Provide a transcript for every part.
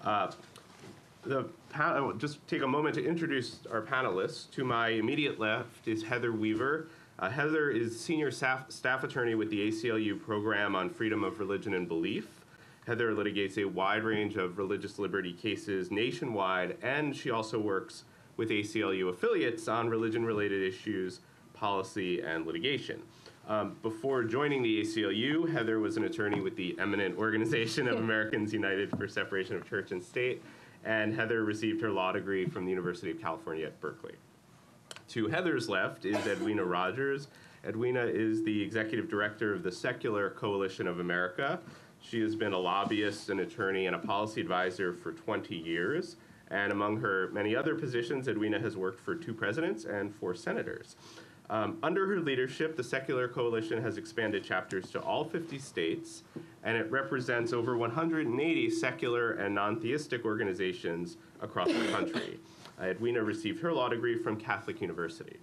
I will just take a moment to introduce our panelists. To my immediate left is Heather Weaver. Heather is senior staff attorney with the ACLU program on freedom of religion and belief. Heather litigates a wide range of religious liberty cases nationwide, and she also works with ACLU affiliates on religion-related issues, policy, and litigation. Before joining the ACLU, Heather was an attorney with the eminent Organization of Americans United for Separation of Church and State, and Heather received her law degree from the University of California at Berkeley. To Heather's left is Edwina Rogers. Edwina is the executive director of the Secular Coalition of America. She has been a lobbyist, an attorney, and a policy advisor for 20 years. And among her many other positions, Edwina has worked for 2 presidents and 4 senators. Under her leadership, the Secular Coalition has expanded chapters to all 50 states, and it represents over 180 secular and non-theistic organizations across the country. Edwina received her law degree from Catholic University.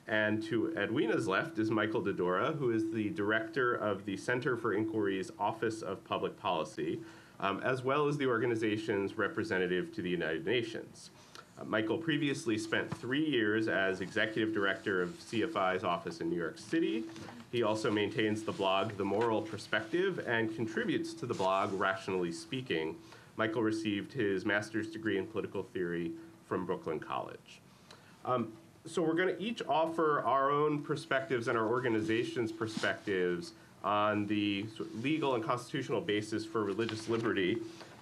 And to Edwina's left is Michael Dora, who is the director of the Center for Inquiry's Office of Public Policy, as well as the organization's representative to the United Nations. Michael previously spent 3 years as executive director of CFI's office in New York City. He also maintains the blog The Moral Perspective and contributes to the blog Rationally Speaking. Michael received his master's degree in political theory from Brooklyn College. So we're going to each offer our own perspectives and our organization's perspectives on the legal and constitutional basis for religious liberty.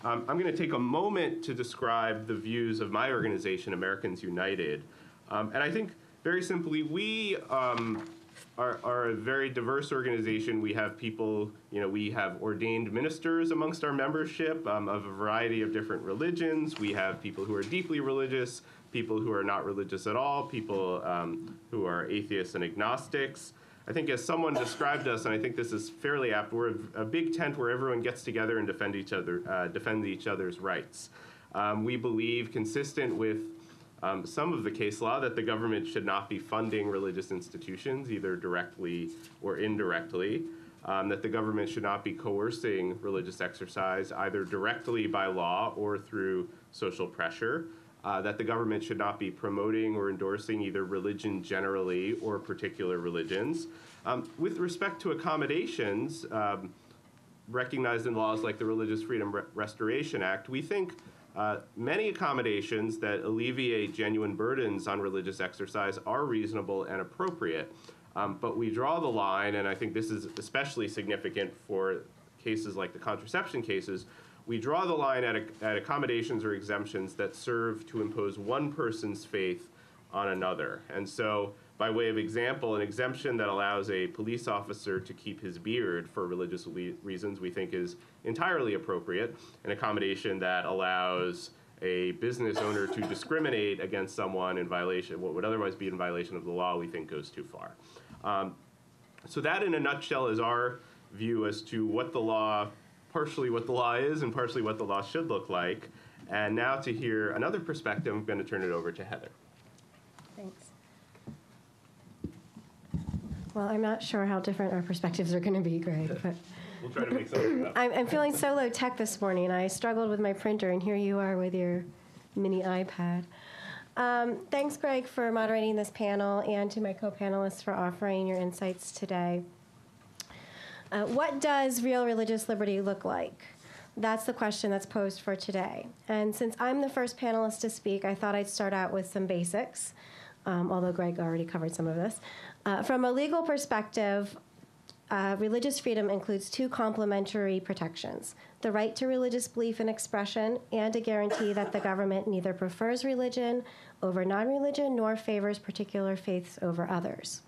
I'm going to take a moment to describe the views of my organization, Americans United. And I think, very simply, we are a very diverse organization. We have people, we have ordained ministers amongst our membership of a variety of different religions. We have people who are deeply religious, people who are not religious at all, people who are atheists and agnostics. I think as someone described us, and I think this is fairly apt, we're a big tent where everyone gets together and defend each other's rights. We believe, consistent with some of the case law, that the government should not be funding religious institutions, either directly or indirectly, that the government should not be coercing religious exercise, either directly by law or through social pressure, that the government should not be promoting or endorsing either religion generally or particular religions. With respect to accommodations recognized in laws like the Religious Freedom Restoration Act, we think many accommodations that alleviate genuine burdens on religious exercise are reasonable and appropriate. But we draw the line, and I think this is especially significant for cases like the contraception cases, we draw the line at accommodations or exemptions that serve to impose one person's faith on another. And so, by way of example, an exemption that allows a police officer to keep his beard for religious reasons we think is entirely appropriate. An accommodation that allows a business owner to discriminate against someone in violation, what would otherwise be in violation of the law, we think goes too far. So that, in a nutshell, is our view as to what the law, partially what the law is and partially what the law should look like. And now to hear another perspective, I'm going to turn it over to Heather. Thanks. Well, I'm not sure how different our perspectives are going to be, Greg, but we'll try to make something up. I'm feeling so low tech this morning. I struggled with my printer, and here you are with your mini iPad. Thanks, Greg, for moderating this panel, and to my co-panelists for offering your insights today. What does real religious liberty look like? That's the question that's posed for today. And since I'm the first panelist to speak, I thought I'd start out with some basics, although Greg already covered some of this. From a legal perspective, religious freedom includes 2 complementary protections: the right to religious belief and expression, and a guarantee that the government neither prefers religion over non-religion nor favors particular faiths over others.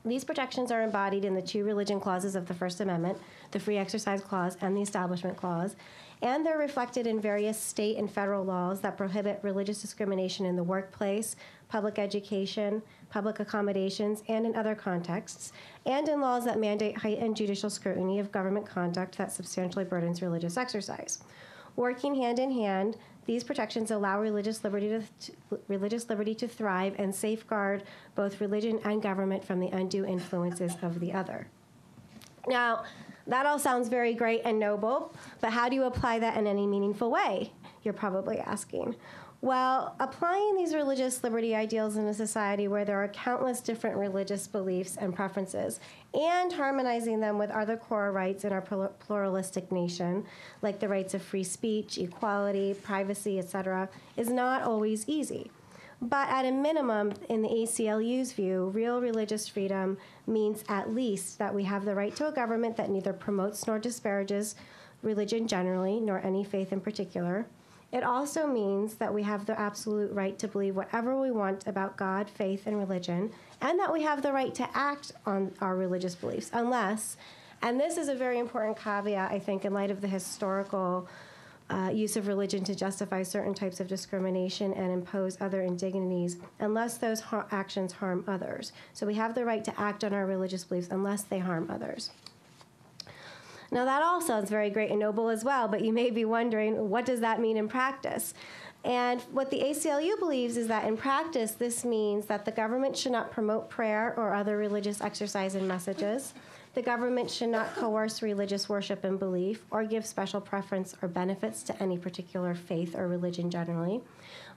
These protections are embodied in the 2 religion clauses of the First Amendment, the Free Exercise Clause and the Establishment Clause, and they're reflected in various state and federal laws that prohibit religious discrimination in the workplace, public education, public accommodations, and in other contexts, and in laws that mandate heightened judicial scrutiny of government conduct that substantially burdens religious exercise. Working hand in hand, these protections allow religious liberty to thrive and safeguard both religion and government from the undue influences of the other. Now, that all sounds very great and noble, but how do you apply that in any meaningful way? you're probably asking. Well, applying these religious liberty ideals in a society where there are countless different religious beliefs and preferences, and harmonizing them with other core rights in our pluralistic nation, like the rights of free speech, equality, privacy, etc., is not always easy. But at a minimum, in the ACLU's view, real religious freedom means at least that we have the right to a government that neither promotes nor disparages religion generally, nor any faith in particular. It also means that we have the absolute right to believe whatever we want about God, faith, and religion, and that we have the right to act on our religious beliefs, unless, and this is a very important caveat, I think, in light of the historical use of religion to justify certain types of discrimination and impose other indignities, unless those actions harm others. So we have the right to act on our religious beliefs unless they harm others. Now, that all sounds very great and noble as well, but you may be wondering, what does that mean in practice? And what the ACLU believes is that in practice, this means that the government should not promote prayer or other religious exercise and messages. The government should not coerce religious worship and belief or give special preference or benefits to any particular faith or religion generally.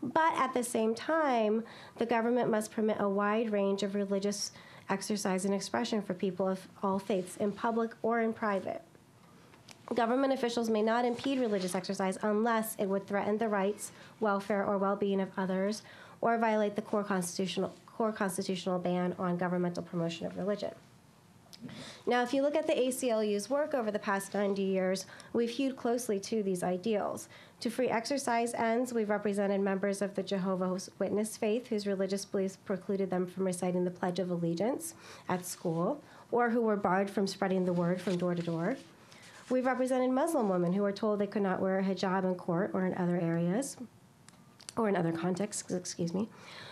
But at the same time, the government must permit a wide range of religious exercise and expression for people of all faiths, in public or in private. Government officials may not impede religious exercise unless it would threaten the rights, welfare, or well-being of others, or violate the core constitutional ban on governmental promotion of religion. Now, if you look at the ACLU's work over the past 90 years, we've hewed closely to these ideals. To free exercise ends, we've represented members of the Jehovah's Witness faith whose religious beliefs precluded them from reciting the Pledge of Allegiance at school, or who were barred from spreading the word from door to door. We've represented Muslim women who were told they could not wear a hijab in court or in other areas, or in other contexts, excuse me.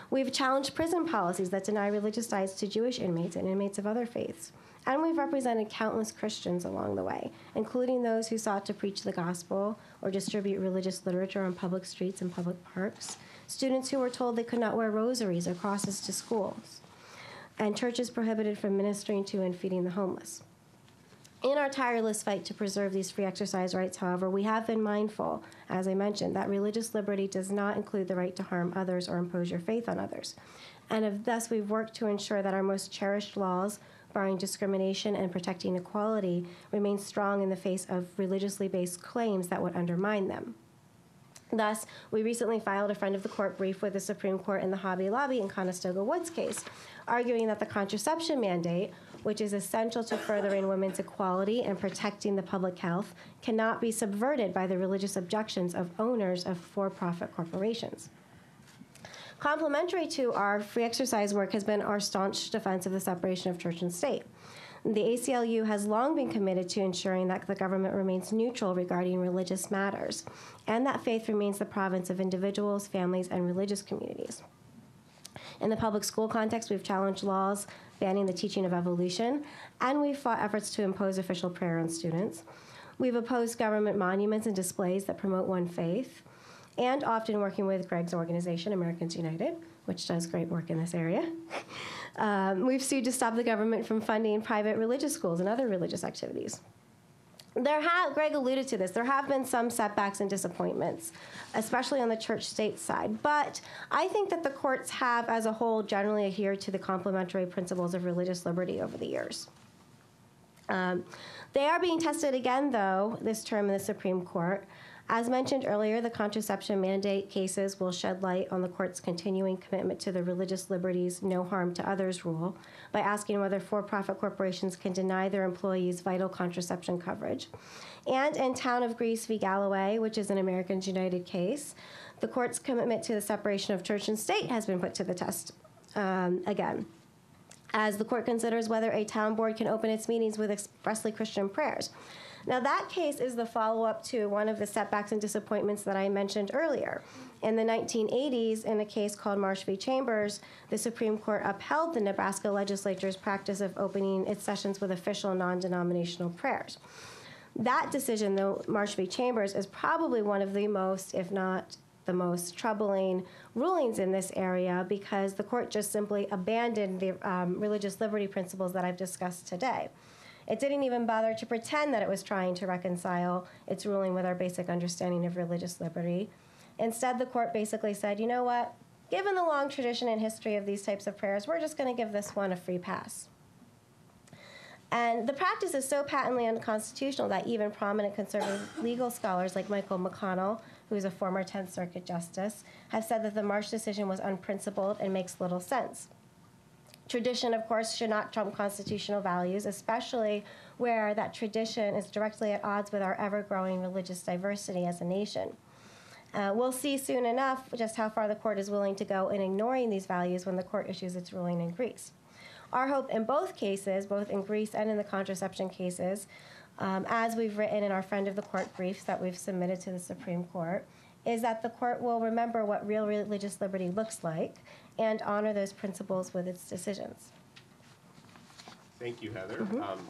We've challenged prison policies that deny religious rights to Jewish inmates and inmates of other faiths. And we've represented countless Christians along the way, including those who sought to preach the gospel or distribute religious literature on public streets and public parks, students who were told they could not wear rosaries or crosses to schools, and churches prohibited from ministering to and feeding the homeless. In our tireless fight to preserve these free exercise rights, however, we have been mindful, as I mentioned, that religious liberty does not include the right to harm others or impose your faith on others. And thus, we've worked to ensure that our most cherished laws, barring discrimination and protecting equality, remain strong in the face of religiously based claims that would undermine them. Thus, we recently filed a friend of the court brief with the Supreme Court in the Hobby Lobby and Conestoga Woods case, arguing that the contraception mandate, which is essential to furthering women's equality and protecting the public health, cannot be subverted by the religious objections of owners of for-profit corporations. Complementary to our free exercise work has been our staunch defense of the separation of church and state. The ACLU has long been committed to ensuring that the government remains neutral regarding religious matters, and that faith remains the province of individuals, families, and religious communities. In the public school context, we've challenged laws banning the teaching of evolution, and we've fought efforts to impose official prayer on students. We've opposed government monuments and displays that promote one faith, and often working with Greg's organization, Americans United, which does great work in this area. We've sued to stop the government from funding private religious schools and other religious activities. Greg alluded to this, there have been some setbacks and disappointments, especially on the church-state side. But I think that the courts have, as a whole, generally adhered to the complementary principles of religious liberty over the years. They are being tested again, though, this term in the Supreme Court. As mentioned earlier, the contraception mandate cases will shed light on the court's continuing commitment to the religious liberties no harm to others rule by asking whether for-profit corporations can deny their employees vital contraception coverage. And in Town of Greece v. Galloway, which is an Americans United case, the court's commitment to the separation of church and state has been put to the test again, as the court considers whether a town board can open its meetings with expressly Christian prayers. Now, that case is the follow-up to one of the setbacks and disappointments that I mentioned earlier. In the 1980s, in a case called Marsh v. Chambers, the Supreme Court upheld the Nebraska legislature's practice of opening its sessions with official non-denominational prayers. That decision, though, Marsh v. Chambers, is probably one of the most, if not the most troubling rulings in this area, because the court just simply abandoned the religious liberty principles that I've discussed today. It didn't even bother to pretend that it was trying to reconcile its ruling with our basic understanding of religious liberty. Instead, the court basically said, you know what? Given the long tradition and history of these types of prayers, we're just going to give this one a free pass. And the practice is so patently unconstitutional that even prominent conservative legal scholars like Michael McConnell, who is a former 10th Circuit justice, have said that the Marsh decision was unprincipled and makes little sense. Tradition, of course, should not trump constitutional values, especially where that tradition is directly at odds with our ever-growing religious diversity as a nation. We'll see soon enough just how far the court is willing to go in ignoring these values when the court issues its ruling in Greece. Our hope in both cases, both in Greece and in the contraception cases, as we've written in our Friend of the Court briefs that we've submitted to the Supreme Court, is that the court will remember what real religious liberty looks like and honor those principles with its decisions. Thank you, Heather.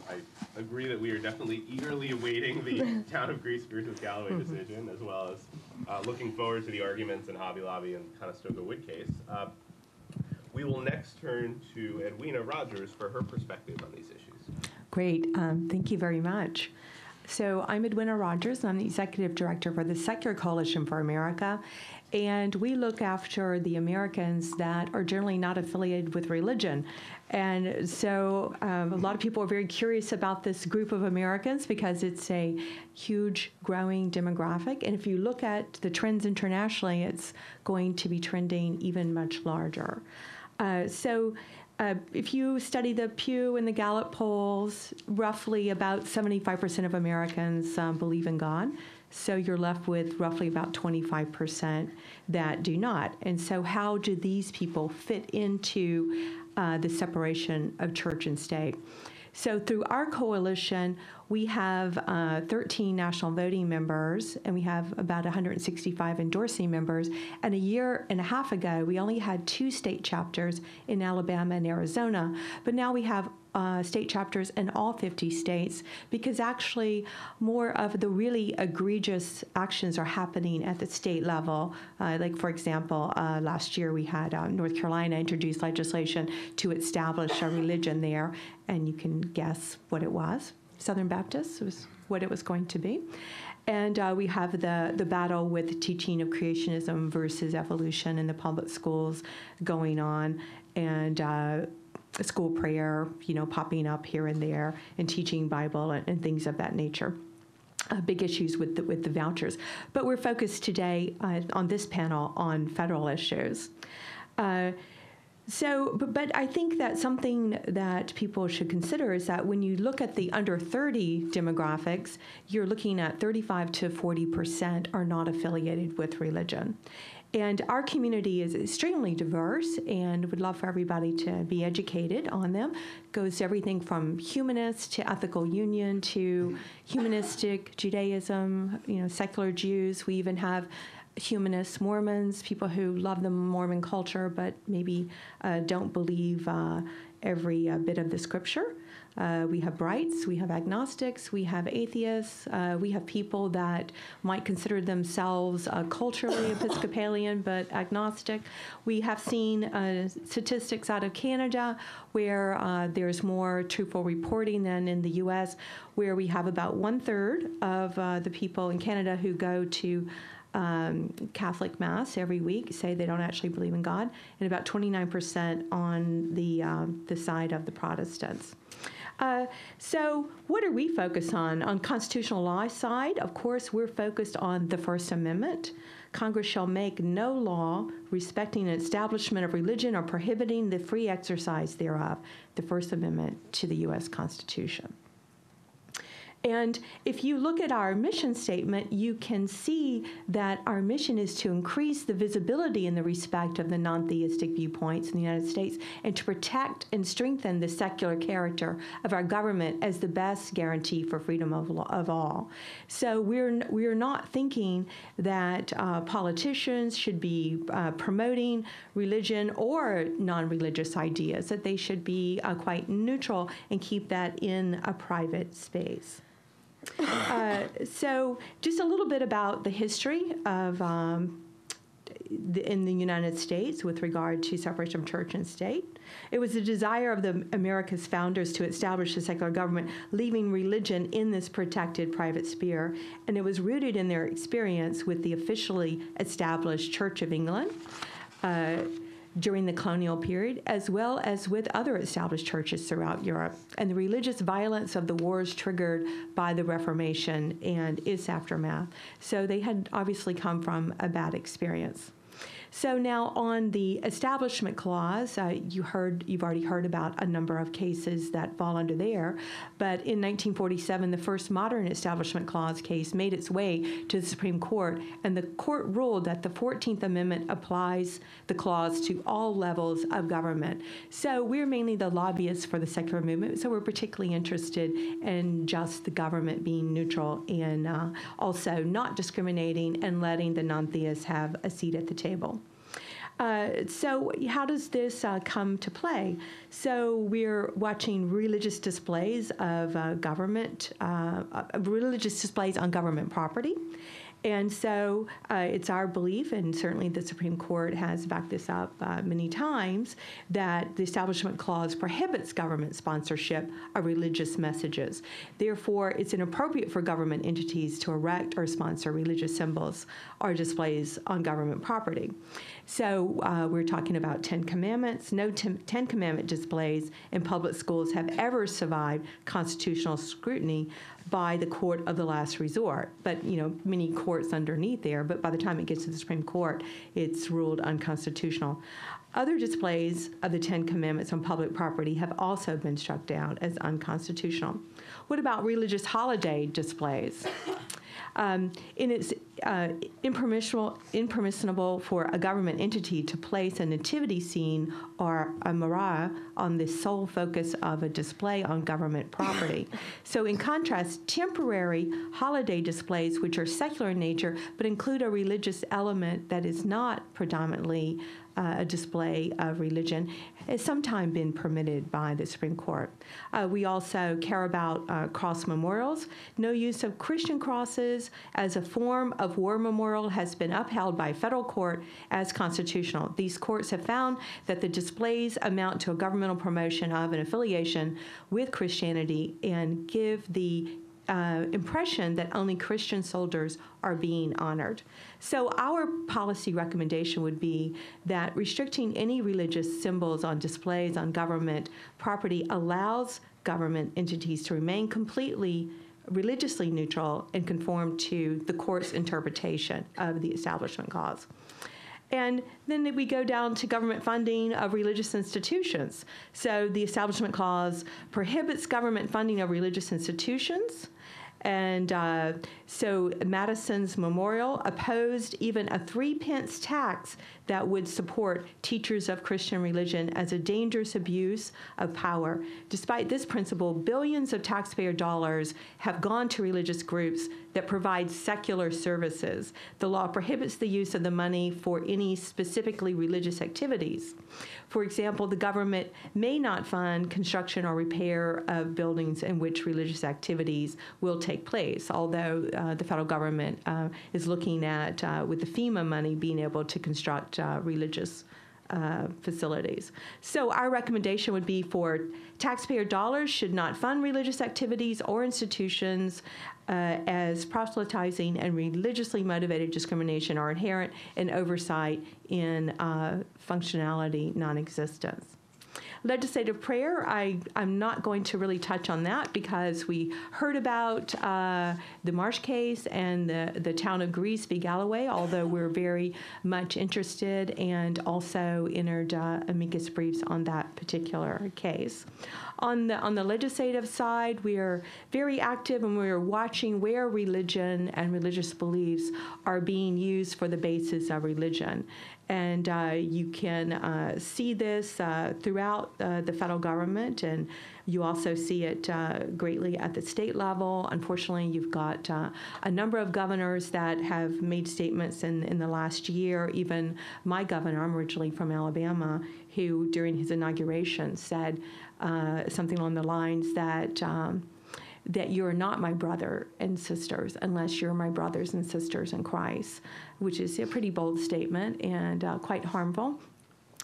I agree that we are definitely eagerly awaiting the Town of Greece versus Galloway decision, as well as looking forward to the arguments in Hobby Lobby and Conestoga Wood case. We will next turn to Edwina Rogers for her perspective on these issues. Great. Thank you very much. So I'm Edwina Rogers. I'm the Executive Director for the Secular Coalition for America, and we look after the Americans that are generally not affiliated with religion. And so a lot of people are very curious about this group of Americans because it's a huge growing demographic. And if you look at the trends internationally, it's going to be trending even much larger. If you study the Pew and the Gallup polls, roughly about 75% of Americans believe in God. So you're left with roughly about 25% that do not. And so how do these people fit into the separation of church and state? So through our coalition, we have 13 national voting members, and we have about 165 endorsing members. And a year and a half ago, we only had 2 state chapters in Alabama and Arizona. But now we have state chapters in all 50 states because actually more of the really egregious actions are happening at the state level. Like, for example, last year we had North Carolina introduce legislation to establish a religion there, and you can guess what it was. Southern Baptist was what it was going to be. And we have the battle with the teaching of creationism versus evolution in the public schools going on, and school prayer, popping up here and there, and teaching Bible and things of that nature. Big issues with the vouchers. But we're focused today on this panel on federal issues. But I think that something that people should consider is that when you look at the under 30 demographics, you're looking at 35 to 40% are not affiliated with religion. And our community is extremely diverse and would love for everybody to be educated on them. Goes everything from humanist to ethical union to humanistic Judaism, secular Jews. We even have humanists, Mormons, people who love the Mormon culture but maybe don't believe every bit of the scripture. We have brights, we have agnostics, we have atheists, we have people that might consider themselves culturally Episcopalian but agnostic. We have seen statistics out of Canada where there's more truthful reporting than in the U.S., where we have about 1/3 of the people in Canada who go to Catholic Mass every week say they don't actually believe in God, and about 29% on the side of the Protestants. So what are we focused on? On constitutional law side, of course, we're focused on the First Amendment. Congress shall make no law respecting an establishment of religion or prohibiting the free exercise thereof, the First Amendment to the U.S. Constitution. And if you look at our mission statement, you can see that our mission is to increase the visibility and the respect of the non-theistic viewpoints in the United States and to protect and strengthen the secular character of our government as the best guarantee for freedom of all. So we're not thinking that politicians should be promoting religion or non-religious ideas, that they should be quite neutral and keep that in a private space. So just a little bit about the history of in the United States with regard to separation of church and state. It was the desire of the America's founders to establish a secular government, leaving religion in this protected private sphere, and it was rooted in their experience with the officially established Church of England during the colonial period, as well as with other established churches throughout Europe, and the religious violence of the wars triggered by the Reformation and its aftermath. So they had obviously come from a bad experience. So now on the Establishment Clause, you've already heard about a number of cases that fall under there, but in 1947, the first modern Establishment Clause case made its way to the Supreme Court, and the court ruled that the 14th Amendment applies the clause to all levels of government. So we're mainly the lobbyists for the secular movement, so we're particularly interested in just the government being neutral and also not discriminating and letting the non-theists have a seat at the table. So how does this come to play? So we're watching religious displays of religious displays on government property. And so it's our belief, and certainly the Supreme Court has backed this up many times, that the Establishment Clause prohibits government sponsorship of religious messages. Therefore, it's inappropriate for government entities to erect or sponsor religious symbols or displays on government property. So we're talking about 10 Commandments. No 10 Commandment displays in public schools have ever survived constitutional scrutiny by the court of the last resort. But, many courts underneath there, but by the time it gets to the Supreme Court, it's ruled unconstitutional. Other displays of the 10 Commandments on public property have also been struck down as unconstitutional. What about religious holiday displays? It's impermissible for a government entity to place a nativity scene or a menorah on the sole focus of a display on government property. So in contrast, temporary holiday displays, which are secular in nature but include a religious element that is not predominantly a display of religion, has sometimes been permitted by the Supreme Court. We also care about cross memorials. No use of Christian crosses as a form of war memorial has been upheld by federal court as constitutional. These courts have found that the displays amount to a governmental promotion of an affiliation with Christianity and give the impression that only Christian soldiers are being honored. So our policy recommendation would be that restricting any religious symbols on displays on government property allows government entities to remain completely religiously neutral and conform to the court's interpretation of the Establishment Clause. And then we go down to government funding of religious institutions. So the Establishment Clause prohibits government funding of religious institutions. And so Madison's memorial opposed even a 3-pence tax that would support teachers of Christian religion as a dangerous abuse of power. Despite this principle, billions of taxpayer dollars have gone to religious groups that provide secular services. The law prohibits the use of the money for any specifically religious activities. For example, the government may not fund construction or repair of buildings in which religious activities will take place, although the federal government is looking at, with the FEMA money, being able to construct religious facilities. So our recommendation would be for taxpayer dollars should not fund religious activities or institutions as proselytizing and religiously motivated discrimination are inherent in oversight in functionality non-existence. Legislative prayer, I'm not going to really touch on that because we heard about the Marsh case and the town of Greece v. Galloway, although we're very much interested and also entered amicus briefs on that particular case. On the legislative side, we are very active and we're watching where religion and religious beliefs are being used for the basis of religion. And you can see this throughout the federal government, and you also see it greatly at the state level. Unfortunately, you've got a number of governors that have made statements in the last year. Even my governor, I'm originally from Alabama, who during his inauguration said something along the lines that that you're not my brother and sisters unless you're my brothers and sisters in Christ, which is a pretty bold statement and quite harmful,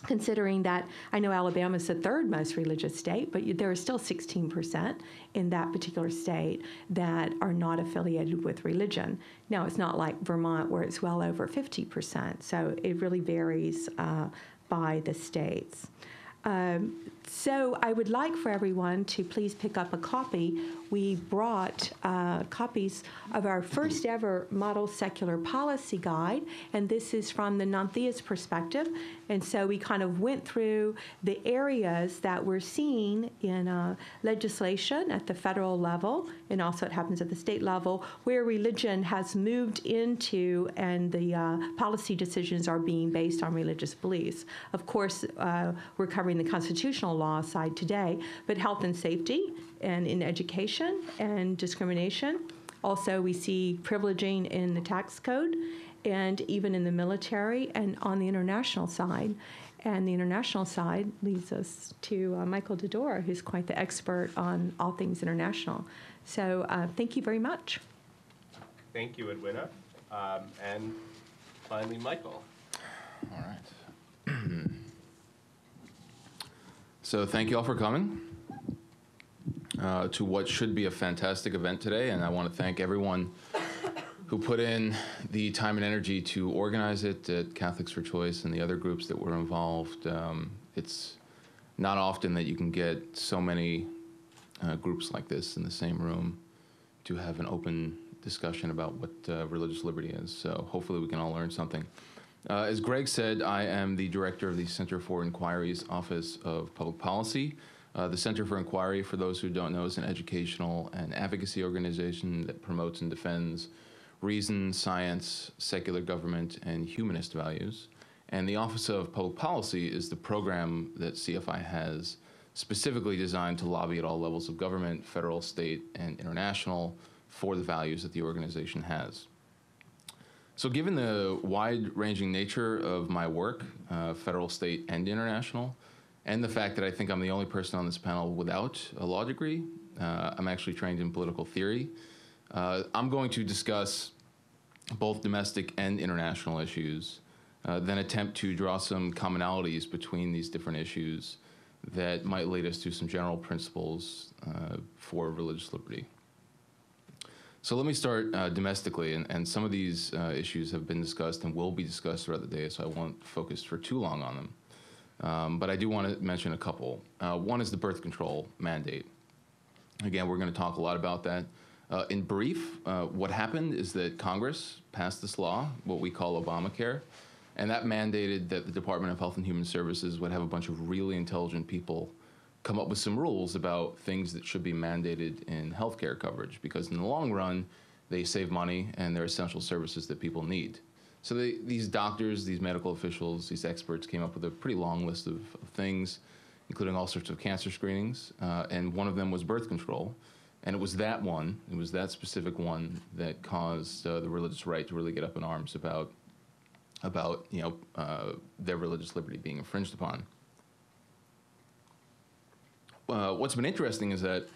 considering that I know Alabama is the third most religious state, but there are still 16% in that particular state that are not affiliated with religion. Now, it's not like Vermont where it's well over 50%, so it really varies by the states. So I would like for everyone to please pick up a copy. We brought copies of our first ever Model Secular Policy Guide, and this is from the non-theist perspective. And so we kind of went through the areas that we're seeing in legislation at the federal level, and also it happens at the state level, where religion has moved into and the policy decisions are being based on religious beliefs. Of course, we're covering the constitutional law side today, but health and safety and in education and discrimination. Also, we see privileging in the tax code and even in the military and on the international side. And the international side leads us to Michael Dora, who's quite the expert on all things international. So thank you very much. Thank you, Edwina. And finally, Michael. All right. So thank you all for coming to what should be a fantastic event today, and I want to thank everyone who put in the time and energy to organize it at Catholics for Choice and the other groups that were involved. It's not often that you can get so many groups like this in the same room to have an open discussion about what religious liberty is, so hopefully we can all learn something. As Greg said, I am the director of the Center for Inquiry's Office of Public Policy. The Center for Inquiry, for those who don't know, is an educational and advocacy organization that promotes and defends reason, science, secular government, and humanist values. And the Office of Public Policy is the program that CFI has specifically designed to lobby at all levels of government, federal, state, and international, for the values that the organization has. So given the wide-ranging nature of my work, federal, state, and international, and the fact that I think I'm the only person on this panel without a law degree, I'm actually trained in political theory, I'm going to discuss both domestic and international issues, then attempt to draw some commonalities between these different issues that might lead us to some general principles for religious liberty. So let me start domestically, and some of these issues have been discussed and will be discussed throughout the day, so I won't focus for too long on them. But I do want to mention a couple. One is the birth control mandate. Again, we're going to talk a lot about that. In brief, what happened is that Congress passed this law, what we call Obamacare, and that mandated that the Department of Health and Human Services would have a bunch of really intelligent people come up with some rules about things that should be mandated in healthcare coverage, because in the long run, they save money and they're essential services that people need. So these doctors, these medical officials, these experts came up with a pretty long list of things, including all sorts of cancer screenings, and one of them was birth control. And it was that one, it was that specific one that caused the religious right to really get up in arms about their religious liberty being infringed upon. What's been interesting is that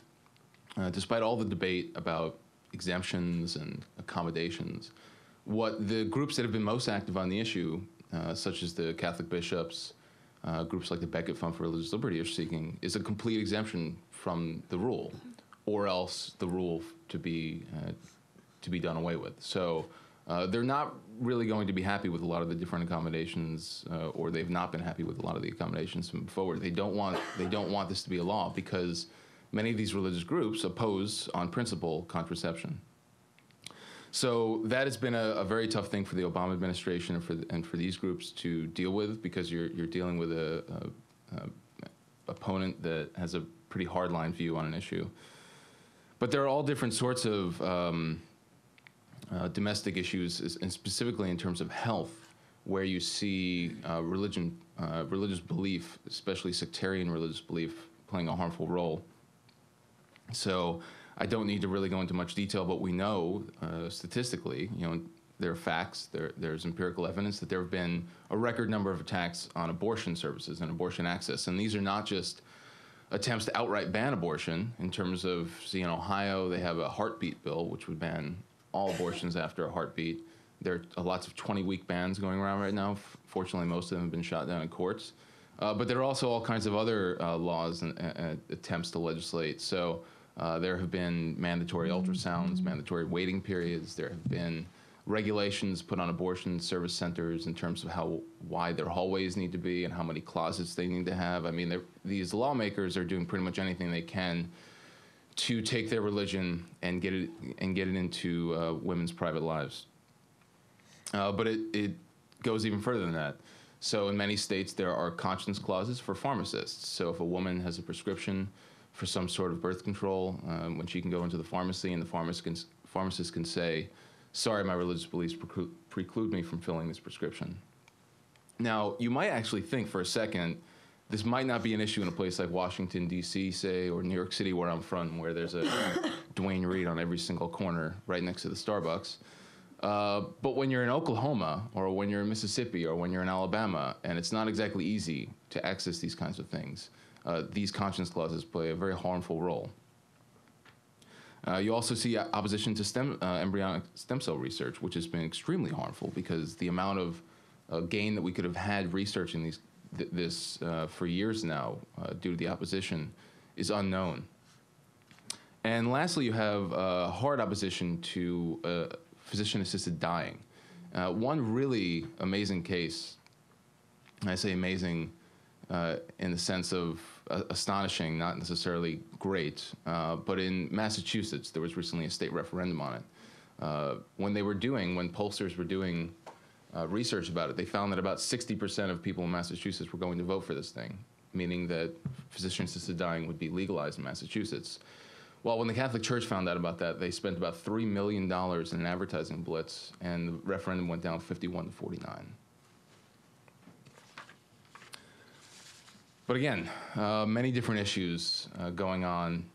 despite all the debate about exemptions and accommodations, what the groups that have been most active on the issue, such as the Catholic bishops, groups like the Becket Fund for Religious Liberty are seeking, is a complete exemption from the rule, or else the rule to be done away with. So they're not really going to be happy with a lot of the different accommodations, or they've not been happy with a lot of the accommodations moving forward. They don't want this to be a law because many of these religious groups oppose, on principle, contraception. So that has been a very tough thing for the Obama administration and for these groups to deal with, because you're dealing with a opponent that has a pretty hardline view on an issue. But there are all different sorts of domestic issues, and specifically in terms of health, where you see religious belief, especially sectarian religious belief, playing a harmful role. So I don't need to really go into much detail, but we know statistically, there are facts, there's empirical evidence that there have been a record number of attacks on abortion services and abortion access. And these are not just attempts to outright ban abortion in terms of, see, in Ohio, they have a heartbeat bill, which would ban all abortions after a heartbeat. There are lots of 20-week bans going around right now. Fortunately, most of them have been shot down in courts. But there are also all kinds of other laws and attempts to legislate. So there have been mandatory ultrasounds, mandatory waiting periods. There have been regulations put on abortion service centers in terms of how wide their hallways need to be and how many closets they need to have. I mean, these lawmakers are doing pretty much anything they can to take their religion and get it into women's private lives. But it goes even further than that. So in many states, there are conscience clauses for pharmacists. So if a woman has a prescription for some sort of birth control, when she can go into the pharmacy and the pharmacist can say, sorry, my religious beliefs preclude me from filling this prescription. Now, you might actually think for a second, this might not be an issue in a place like Washington, D.C., say, or New York City, where I'm from, where there's a Dwayne Reed on every single corner right next to the Starbucks. But when you're in Oklahoma, or when you're in Mississippi, or when you're in Alabama, and it's not exactly easy to access these kinds of things, these conscience clauses play a very harmful role. You also see opposition to embryonic stem cell research, which has been extremely harmful because the amount of gain that we could have had researching this for years now due to the opposition is unknown. And lastly, you have hard opposition to physician-assisted dying. One really amazing case, and I say amazing in the sense of astonishing, not necessarily great, but in Massachusetts, there was recently a state referendum on it. When pollsters were doing research about it, they found that about 60% of people in Massachusetts were going to vote for this thing, meaning that physician-assisted dying would be legalized in Massachusetts. Well, when the Catholic Church found out about that, they spent about $3 million in an advertising blitz, and the referendum went down 51 to 49. But again, many different issues going on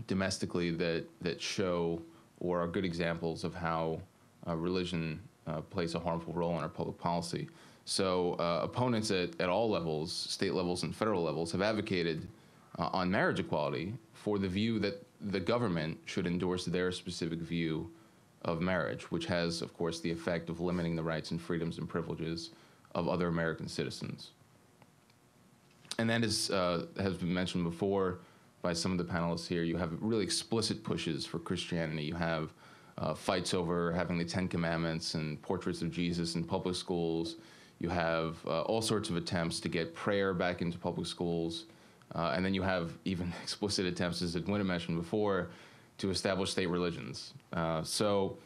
domestically that show or are good examples of how religion plays a harmful role in our public policy. So opponents at all levels, state levels and federal levels, have advocated on marriage equality for the view that the government should endorse their specific view of marriage, which has, of course, the effect of limiting the rights and freedoms and privileges of other American citizens. And that is, has been mentioned before by some of the panelists here, you have really explicit pushes for Christianity. You have fights over having the Ten Commandments and portraits of Jesus in public schools. You have all sorts of attempts to get prayer back into public schools. And then you have even explicit attempts, as Edwina mentioned before, to establish state religions. So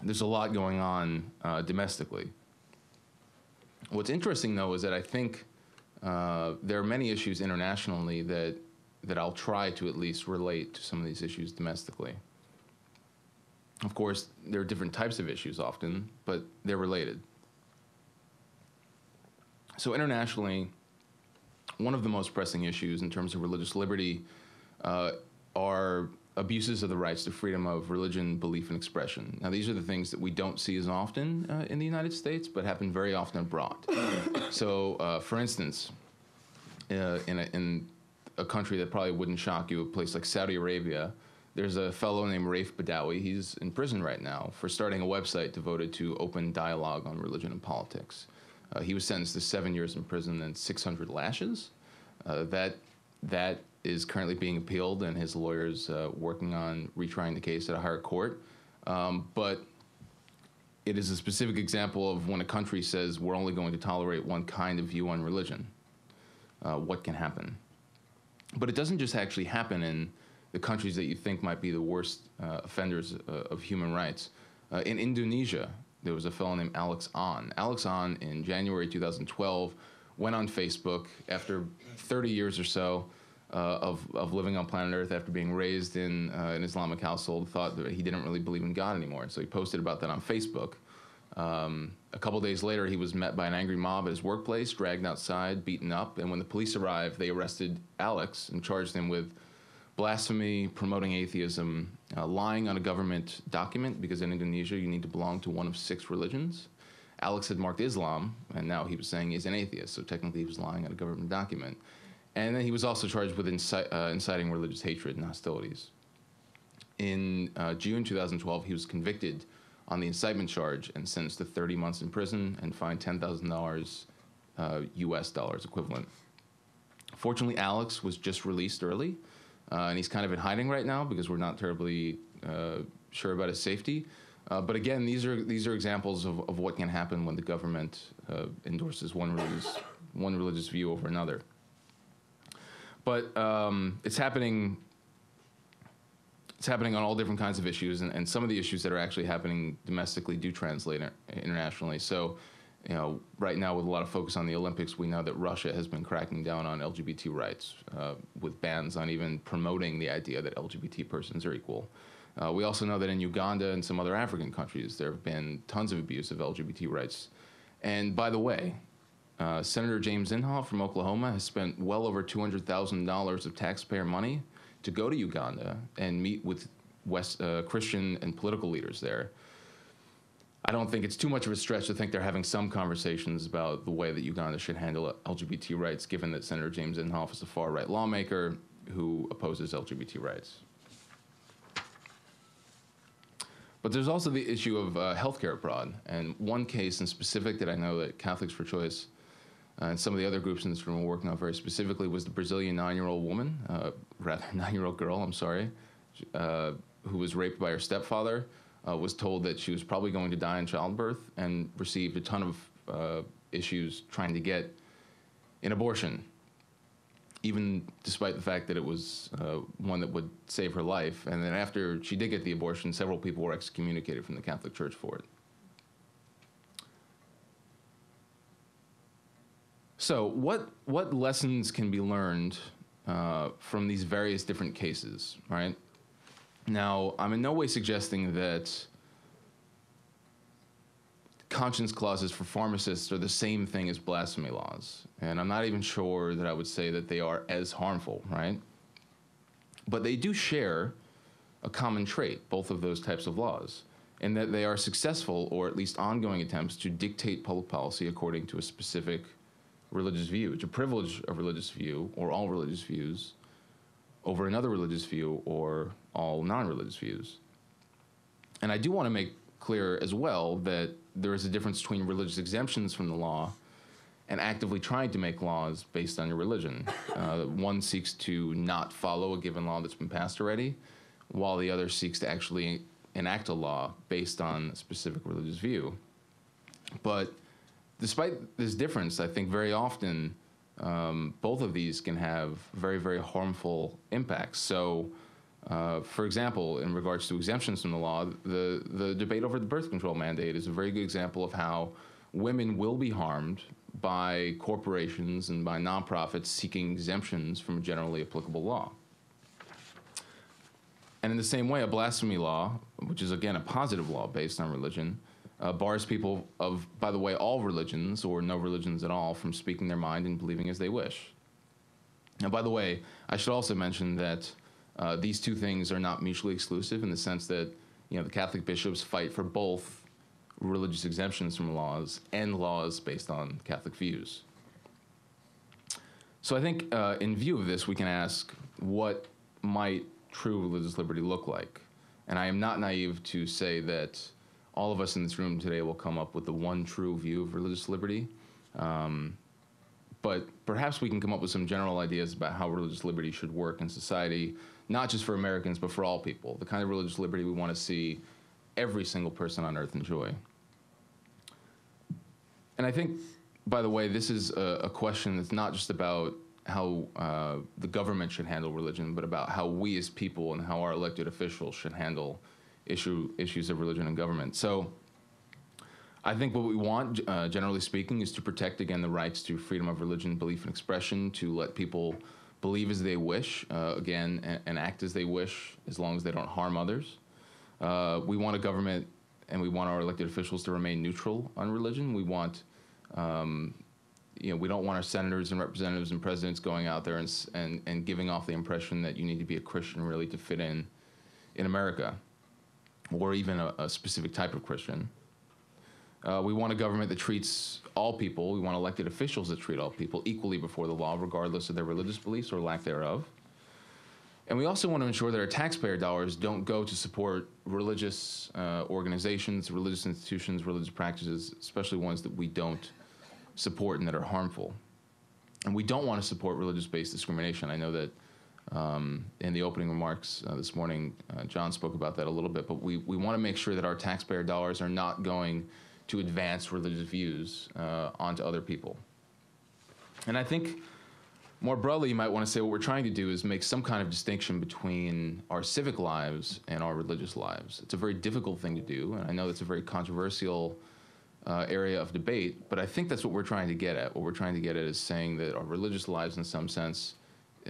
there's a lot going on domestically. What's interesting, though, is that I think there are many issues internationally that I'll try to at least relate to some of these issues domestically. Of course, there are different types of issues often, but they're related. So internationally, one of the most pressing issues in terms of religious liberty are abuses of the rights to freedom of religion, belief, and expression. Now, these are the things that we don't see as often in the United States, but happen very often abroad. So, for instance, in a country that probably wouldn't shock you, a place like Saudi Arabia, there's a fellow named Raif Badawi. He's in prison right now for starting a website devoted to open dialogue on religion and politics. He was sentenced to 7 years in prison and 600 lashes. That is currently being appealed, and his lawyer's working on retrying the case at a higher court. But it is a specific example of when a country says we're only going to tolerate one kind of view on religion, what can happen. But it doesn't just actually happen in the countries that you think might be the worst offenders of human rights. In Indonesia, there was a fellow named Alex An. Alex An, in January 2012, went on Facebook after 30 years or so of living on planet Earth, after being raised in an Islamic household, thought that he didn't really believe in God anymore. So he posted about that on Facebook. A couple days later, he was met by an angry mob at his workplace, dragged outside, beaten up. And when the police arrived, they arrested Alex and charged him with blasphemy, promoting atheism, lying on a government document, because in Indonesia you need to belong to one of 6 religions. Alex had marked Islam, and now he was saying he's an atheist, so technically he was lying on a government document. And then he was also charged with inciting religious hatred and hostilities. In June 2012, he was convicted on the incitement charge and sentenced to 30 months in prison and fined $10,000 US dollars equivalent. Fortunately, Alex was just released early, and he's kind of in hiding right now because we're not terribly sure about his safety. But again, these are examples of what can happen when the government endorses one religious view over another. But it's happening on all different kinds of issues, and some of the issues that are actually happening domestically do translate internationally. So, right now with a lot of focus on the Olympics, we know that Russia has been cracking down on LGBT rights with bans on even promoting the idea that LGBT persons are equal. We also know that in Uganda and some other African countries, there have been tons of abuse of LGBT rights. And by the way, Senator James Inhofe from Oklahoma has spent well over $200,000 of taxpayer money to go to Uganda and meet with Christian and political leaders there. I don't think it's too much of a stretch to think they're having some conversations about the way that Uganda should handle LGBT rights, given that Senator James Inhofe is a far-right lawmaker who opposes LGBT rights. But there's also the issue of healthcare abroad. And one case in specific that I know that Catholics for Choice and some of the other groups in this room are working on very specifically was the Brazilian 9-year-old woman, rather 9-year-old girl, I'm sorry, who was raped by her stepfather, was told that she was probably going to die in childbirth and received a ton of issues trying to get an abortion, even despite the fact that it was one that would save her life. And then after she did get the abortion, several people were excommunicated from the Catholic Church for it. So what lessons can be learned from these various different cases, right? Now, I'm in no way suggesting that conscience clauses for pharmacists are the same thing as blasphemy laws. And I'm not even sure that I would say that they are as harmful, right? But they do share a common trait, both of those types of laws, in that they are successful or at least ongoing attempts to dictate public policy according to a specific religious view, to privilege a religious view or all religious views over another religious view or all non-religious views. And I do want to make clear as well that there is a difference between religious exemptions from the law and actively trying to make laws based on your religion. One seeks to not follow a given law that's been passed already, while the other seeks to actually enact a law based on a specific religious view. But despite this difference, I think very often both of these can have very, very harmful impacts. So, for example, in regards to exemptions from the law, the debate over the birth control mandate is a very good example of how women will be harmed by corporations and by nonprofits seeking exemptions from a generally applicable law. And in the same way, a blasphemy law, which is again a positive law based on religion, bars people of, by the way, all religions or no religions at all from speaking their mind and believing as they wish. Now, by the way, I should also mention that these two things are not mutually exclusive in the sense that, the Catholic bishops fight for both religious exemptions from laws and laws based on Catholic views. So I think in view of this, we can ask, what might true religious liberty look like? And I am not naive to say that all of us in this room today will come up with the one true view of religious liberty. But perhaps we can come up with some general ideas about how religious liberty should work in society, not just for Americans, but for all people, the kind of religious liberty we want to see every single person on earth enjoy. And I think, by the way, this is a question that's not just about how the government should handle religion, but about how we as people and how our elected officials should handle issues of religion and government. So I think what we want, generally speaking, is to protect, again, the rights to freedom of religion, belief, and expression, to let people believe as they wish, again, and act as they wish, as long as they don't harm others. We want a government, and we want our elected officials to remain neutral on religion. We want, we don't want our senators and representatives and presidents going out there and giving off the impression that you need to be a Christian really to fit in America, or even a specific type of Christian. We want a government that treats all people. We want elected officials that treat all people equally before the law, regardless of their religious beliefs or lack thereof. And we also want to ensure that our taxpayer dollars don't go to support religious organizations, religious institutions, religious practices, especially ones that we don't support and that are harmful. And we don't want to support religious-based discrimination. I know that in the opening remarks this morning, John spoke about that a little bit, but we want to make sure that our taxpayer dollars are not going to advance religious views onto other people. And I think more broadly, you might want to say what we're trying to do is make some kind of distinction between our civic lives and our religious lives. It's a very difficult thing to do, and I know it's a very controversial area of debate, but I think that's what we're trying to get at. What we're trying to get at is saying that our religious lives, in some sense,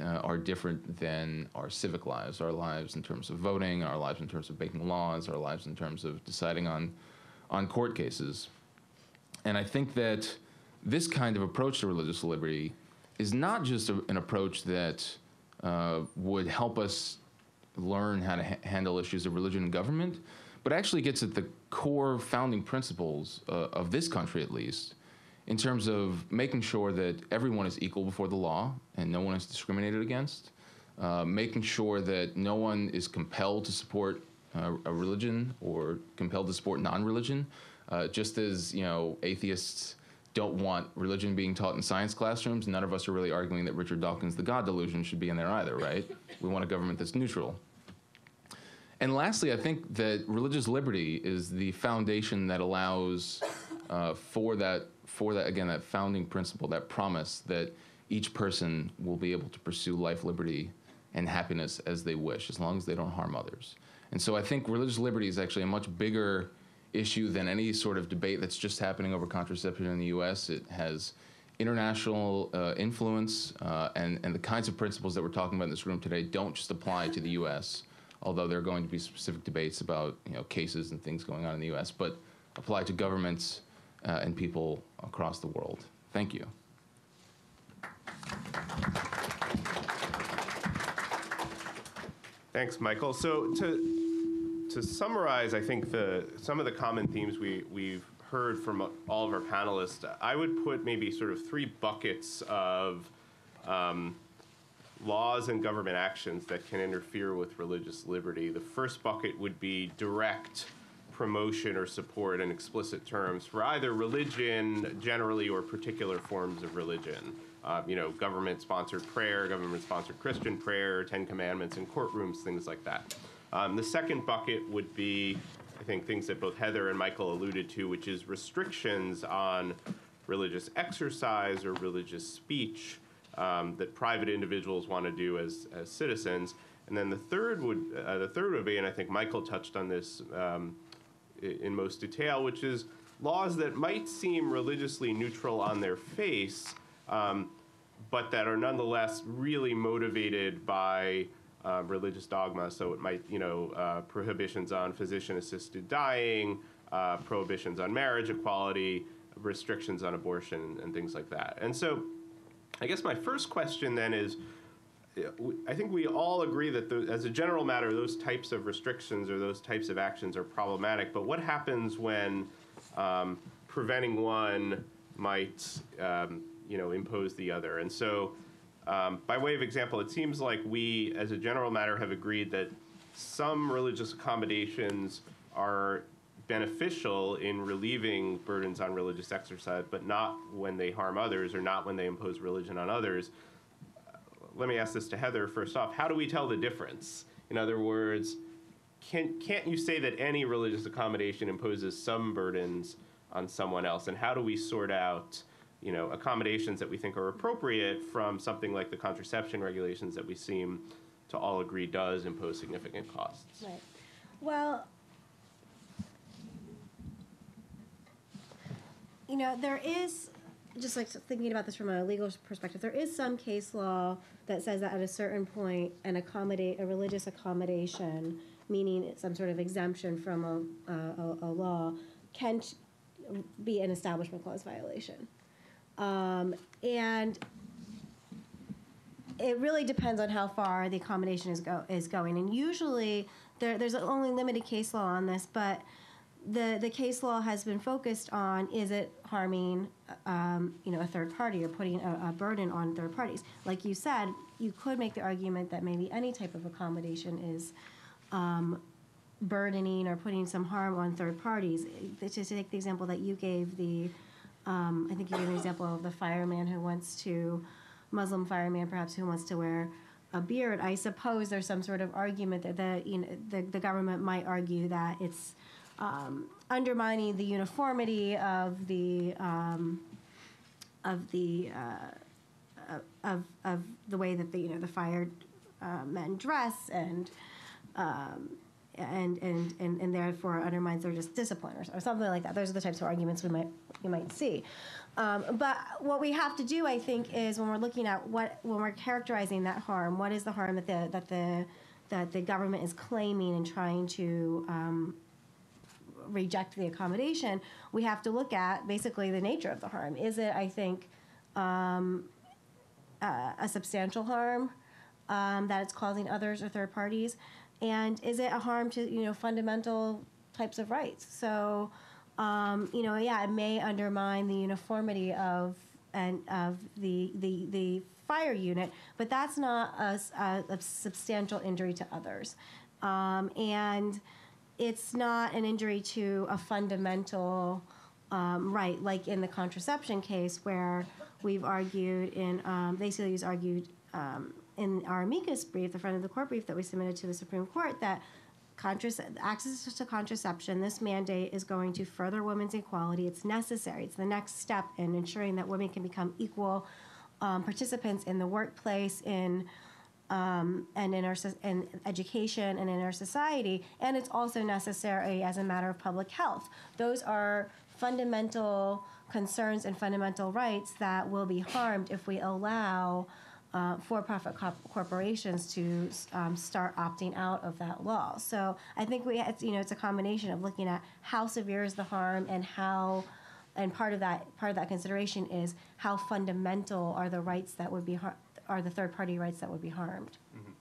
are different than our civic lives, our lives in terms of voting, our lives in terms of making laws, our lives in terms of deciding on court cases. And I think that this kind of approach to religious liberty is not just an approach that would help us learn how to handle issues of religion and government, but actually gets at the core founding principles of this country, at least, in terms of making sure that everyone is equal before the law and no one is discriminated against, making sure that no one is compelled to support a religion or compelled to support non-religion, just as, atheists don't want religion being taught in science classrooms. None of us are really arguing that Richard Dawkins' The God Delusion should be in there either, right? We want a government that's neutral. And lastly, I think that religious liberty is the foundation that allows for that again, that founding principle, that promise that each person will be able to pursue life, liberty, and happiness as they wish, as long as they don't harm others. And so I think religious liberty is actually a much bigger issue than any sort of debate that's just happening over contraception in the U.S. It has international influence, and the kinds of principles that we're talking about in this room today don't just apply to the U.S., although there are going to be specific debates about cases and things going on in the U.S., but apply to governments and people across the world. Thank you. Thanks, Michael. So to summarize, I think some of the common themes we've heard from all of our panelists, I would put maybe sort of three buckets of laws and government actions that can interfere with religious liberty. The first bucket would be direct promotion or support in explicit terms for either religion generally or particular forms of religion. Government-sponsored prayer, government-sponsored Christian prayer, 10 Commandments in courtrooms, things like that. The second bucket would be, I think, things that both Heather and Michael alluded to, which is restrictions on religious exercise or religious speech that private individuals want to do as citizens. And then the third would be, and I think Michael touched on this in most detail, which is laws that might seem religiously neutral on their face, but that are nonetheless really motivated by religious dogma. So it might, prohibitions on physician-assisted dying, prohibitions on marriage equality, restrictions on abortion, and things like that. And so I guess my first question then is, I think we all agree that as a general matter, those types of restrictions or those types of actions are problematic, but what happens when preventing one might impose the other? And so by way of example, it seems like we, as a general matter, have agreed that some religious accommodations are beneficial in relieving burdens on religious exercise, but not when they harm others or not when they impose religion on others. Let me ask this to Heather first off. How do we tell the difference? In other words, can't you say that any religious accommodation imposes some burdens on someone else? And how do we sort out accommodations that we think are appropriate from something like the contraception regulations that we seem to all agree does impose significant costs? Right. Well, there is, just like thinking about this from a legal perspective, there is some case law that says that at a certain point, a religious accommodation, meaning some sort of exemption from a law, can be an Establishment Clause violation. And it really depends on how far the accommodation is going. And usually, there's only limited case law on this, but the case law has been focused on, is it harming a third party or putting a burden on third parties? Like you said, you could make the argument that maybe any type of accommodation is burdening or putting some harm on third parties. To take the example that you gave, I think you gave an example of the fireman who wants to, Muslim fireman perhaps, who wants to wear a beard. I suppose there's some sort of argument that the government might argue that it's undermining the uniformity of the way that the fired men dress, and therefore undermines their discipline or something like that. Those are the types of arguments you might see. But what we have to do, I think, is when we're looking at when we're characterizing that harm, what is the harm that the government is claiming and trying to reject the accommodation, we have to look at basically the nature of the harm. Is it, I think, a substantial harm that it's causing others or third parties? And is it a harm to, fundamental types of rights? So, it may undermine the uniformity of the fire unit, but that's not a substantial injury to others. And it's not an injury to a fundamental right, like in the contraception case where we've argued in, the ACLU's argued in our amicus brief, the front of the court brief that we submitted to the Supreme Court, that access to contraception, this mandate is going to further women's equality. It's necessary. It's the next step in ensuring that women can become equal participants in the workplace, and in education and in our society. And it's also necessary as a matter of public health. Those are fundamental concerns and fundamental rights that will be harmed if we allow for-profit corporations to start opting out of that law. So I think it's a combination of looking at how severe is the harm and part of that consideration is how fundamental are the rights that would be are the third-party rights that would be harmed. Mm-hmm.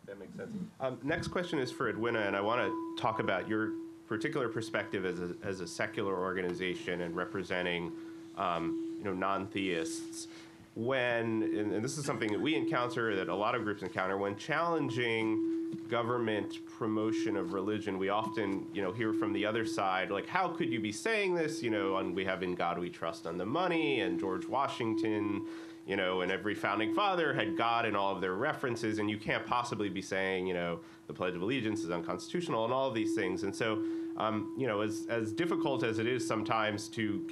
That makes sense. Next question is for Edwina, and I want to talk about your particular perspective as a secular organization and representing non-theists. And this is something that we encounter, that a lot of groups encounter, when challenging government promotion of religion, we often, hear from the other side, like, how could you be saying this? And we have "In God We Trust" on the money, and George Washington, and every founding father had God in all of their references, and you can't possibly be saying, the Pledge of Allegiance is unconstitutional and all of these things. And so, as difficult as it is sometimes to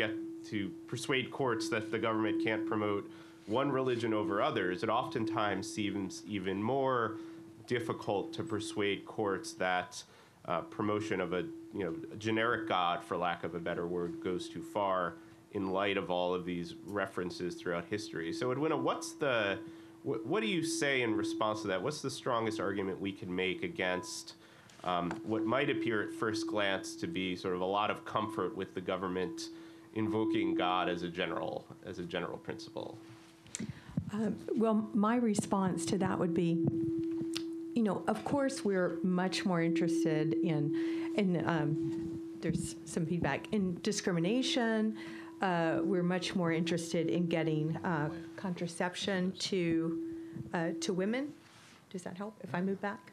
persuade courts that the government can't promote one religion over others, it oftentimes seems even more difficult to persuade courts that promotion of a generic God, for lack of a better word, goes too far in light of all of these references throughout history. So Edwina, what do you say in response to that? What's the strongest argument we can make against what might appear at first glance to be sort of a lot of comfort with the government invoking God as a general principle? Well, my response to that would be, of course, we're much more interested in there's some feedback, in discrimination. We're much more interested in getting contraception to women. Does that help if I move back?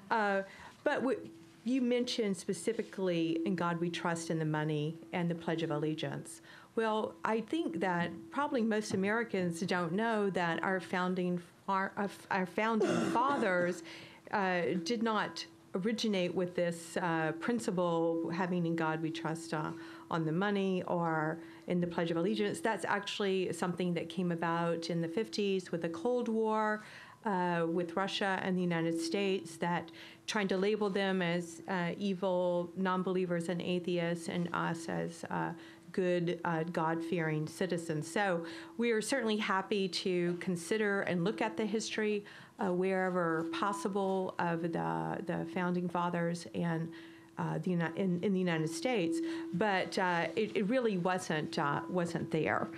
But you mentioned specifically "In God We Trust" and the money and the Pledge of Allegiance. Well, I think that probably most Americans don't know that our founding fathers did not originate with this principle, having "In God We Trust" on the money or in the Pledge of Allegiance. That's actually something that came about in the 50s with the Cold War, with Russia and the United States, that trying to label them as evil non-believers and atheists, and us as good, God-fearing citizens. So we are certainly happy to consider and look at the history wherever possible of the founding fathers and in the United States, but it really wasn't there.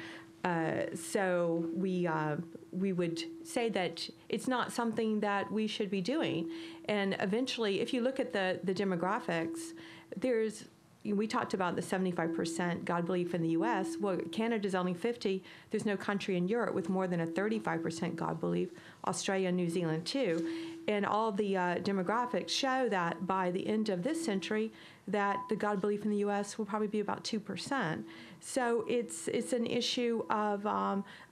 So we would say that it's not something that we should be doing. And eventually, if you look at the demographics, there's we talked about the 75% God belief in the U.S. Well, Canada's only 50. There's no country in Europe with more than a 35% God belief. Australia and New Zealand too. And all the demographics show that by the end of this century, that the God belief in the U.S. will probably be about 2%. So it's an issue of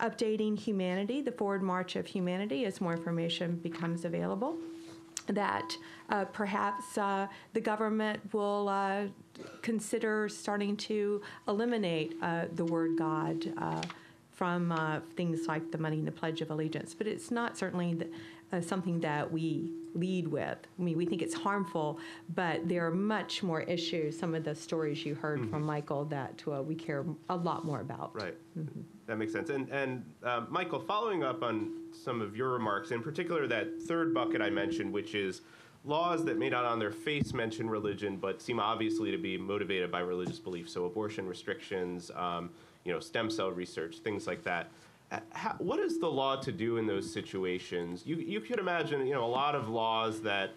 updating humanity, the forward march of humanity as more information becomes available. That perhaps the government will consider starting to eliminate the word God from things like the money and the Pledge of Allegiance. But it's not certainly something that we lead with. I mean, we think it's harmful, but there are much more issues, some of the stories you heard from Michael, that we care a lot more about. Right. That makes sense. And Michael, following up on some of your remarks, in particular that third bucket I mentioned, which is laws that may not on their face mention religion, but seem obviously to be motivated by religious beliefs. So abortion restrictions, stem cell research, things like that. What is the law to do in those situations? You could imagine, a lot of laws that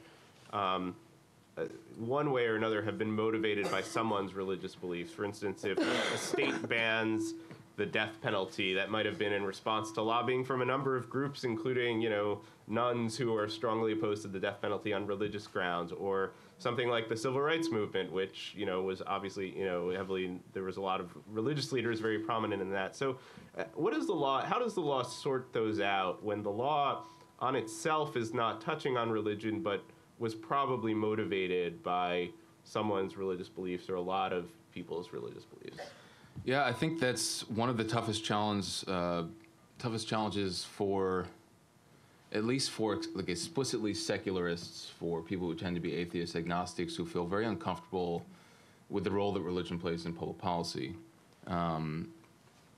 one way or another have been motivated by someone's religious beliefs. For instance, if a state bans the death penalty, that might have been in response to lobbying from a number of groups, including, nuns who are strongly opposed to the death penalty on religious grounds, or something like the civil rights movement, which, was obviously, heavily, there was a lot of religious leaders very prominent in that. So what is the law, how does the law sort those out when the law on itself is not touching on religion, but was probably motivated by someone's religious beliefs or a lot of people's religious beliefs? Yeah, I think that's one of the toughest challenges for, at least for like explicitly secularists, for people who tend to be atheists, agnostics, who feel very uncomfortable with the role that religion plays in public policy.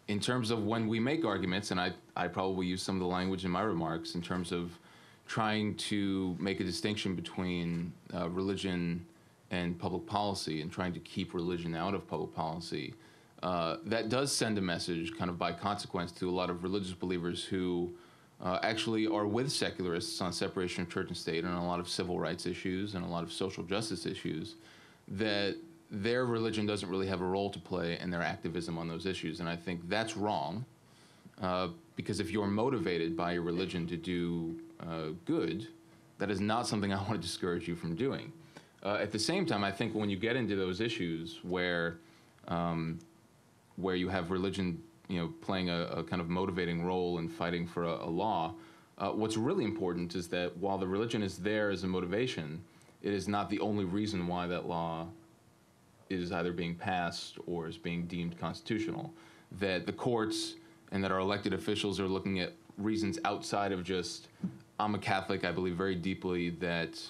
In terms of when we make arguments, and I probably use some of the language in my remarks in terms of trying to make a distinction between religion and public policy and trying to keep religion out of public policy, that does send a message kind of by consequence to a lot of religious believers who actually are with secularists on separation of church and state and on a lot of civil rights issues and a lot of social justice issues, that their religion doesn't really have a role to play in their activism on those issues. And I think that's wrong, because if you're motivated by your religion to do good, that is not something I want to discourage you from doing. At the same time, I think when you get into those issues where you have religion, playing a kind of motivating role in fighting for a law, what's really important is that while the religion is there as a motivation, it is not the only reason why that law is either being passed or is being deemed constitutional. That the courts and that our elected officials are looking at reasons outside of just, I'm a Catholic, I believe very deeply that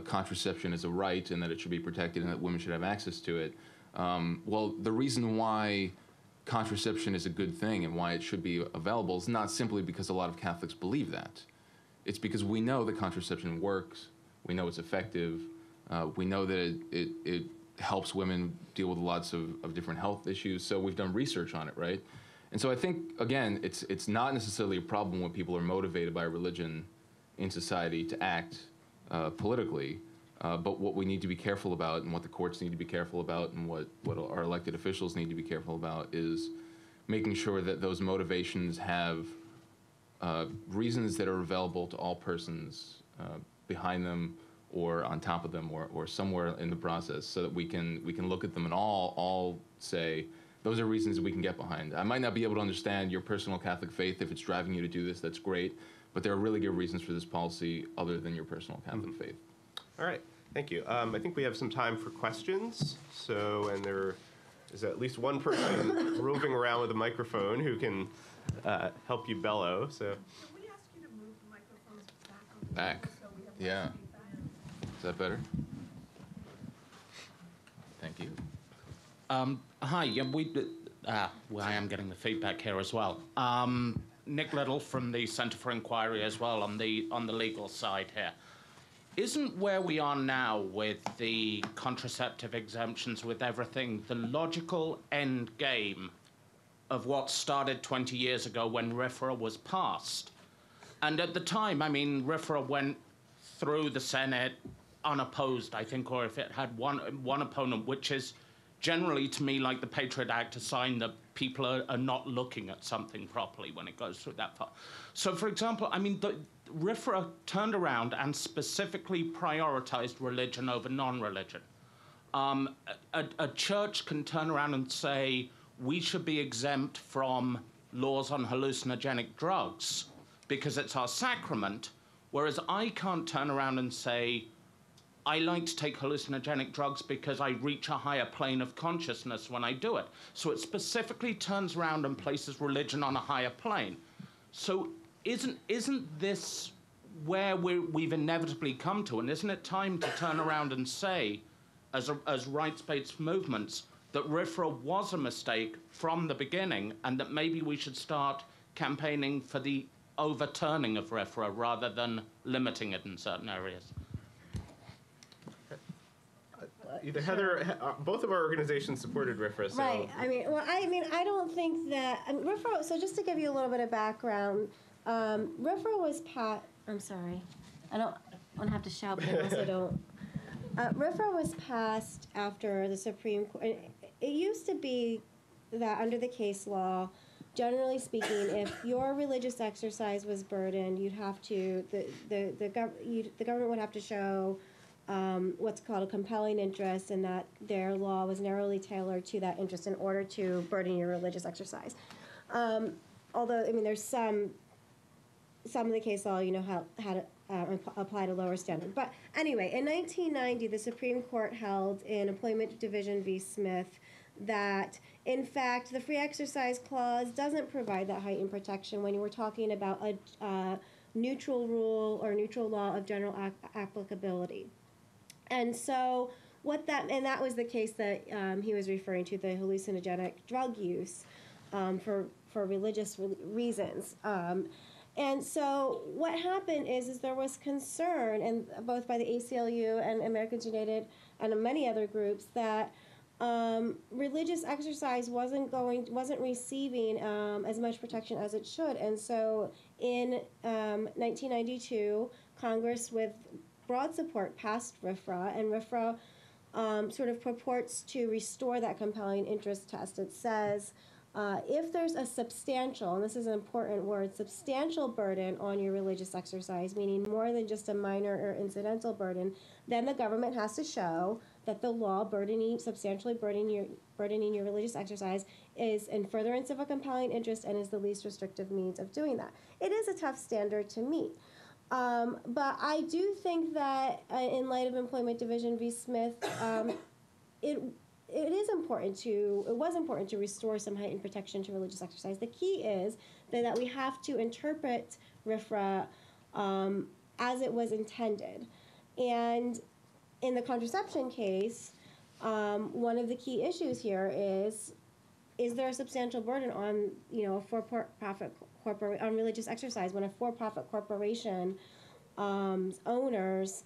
contraception is a right and that it should be protected and that women should have access to it. Well, the reason why contraception is a good thing and why it should be available is not simply because a lot of Catholics believe that. It's because we know that contraception works, we know it's effective, we know that it helps women deal with lots of different health issues, so we've done research on it, right? And so I think, again, it's not necessarily a problem when people are motivated by religion in society to act politically, but what we need to be careful about and what the courts need to be careful about and what our elected officials need to be careful about is making sure that those motivations have reasons that are available to all persons behind them or on top of them or somewhere in the process, so that we can look at them and all say, those are reasons we can get behind. I might not be able to understand your personal Catholic faith. If it's driving you to do this, that's great. But there are really good reasons for this policy other than your personal Catholic faith. All right. Thank you. I think we have some time for questions. So, and there is at least one person roving around with a microphone who can help you bellow. So. Can we ask you to move the microphones back? Back. So we have Yeah. less feedback? Is that better? Thank you. Hi, I am getting the feedback here as well. Nick Little from the Centre for Inquiry as well on the legal side here. Isn't where we are now with the contraceptive exemptions, with everything, the logical end game of what started 20 years ago when RFRA was passed? And at the time, I mean, RFRA went through the Senate unopposed, I think, or if it had one opponent, which is generally, to me, like the Patriot Act, a sign that people are not looking at something properly when it goes through that far. So, for example, I mean, the RFRA turned around and specifically prioritized religion over non-religion. A church can turn around and say, we should be exempt from laws on hallucinogenic drugs because it's our sacrament, whereas I can't turn around and say, I like to take hallucinogenic drugs because I reach a higher plane of consciousness when I do it. So it specifically turns around and places religion on a higher plane. So isn't this where we've inevitably come to? And isn't it time to turn around and say, as rights-based movements, that RFRA was a mistake from the beginning, and that maybe we should start campaigning for the overturning of RFRA rather than limiting it in certain areas? Either Heather, both of our organizations supported RFRA. So Right. I don't think that RFRA. So just to give you a little bit of background, RFRA was I'm sorry, I don't want to have to shout, but I also don't. RFRA was passed after the Supreme Court. It used to be that under the case law, generally speaking, if your religious exercise was burdened, you'd have to the government would have to show what's called a compelling interest, and that their law was narrowly tailored to that interest in order to burden your religious exercise. Although, I mean, there's some of the case law, had applied a lower standard. But anyway, in 1990, the Supreme Court held in Employment Division v. Smith that, in fact, the Free Exercise Clause doesn't provide that heightened protection when you were talking about a neutral rule or neutral law of general applicability. And so that was the case that he was referring to, the hallucinogenic drug use for religious reasons. And so what happened is there was concern, and both by the ACLU and Americans United and many other groups, that religious exercise wasn't receiving as much protection as it should. And so in 1992, Congress, with broad support, passed RFRA, and RFRA sort of purports to restore that compelling interest test. It says, if there's a substantial, and this is an important word, substantial burden on your religious exercise, meaning more than just a minor or incidental burden, then the government has to show that the law substantially burdening your religious exercise is in furtherance of a compelling interest and is the least restrictive means of doing that. It is a tough standard to meet. But I do think that in light of Employment Division v. Smith, it was important to restore some heightened protection to religious exercise. The key is that we have to interpret RFRA as it was intended. And in the contraception case, one of the key issues here is there a substantial burden on a for-profit on religious exercise when a for-profit corporation owners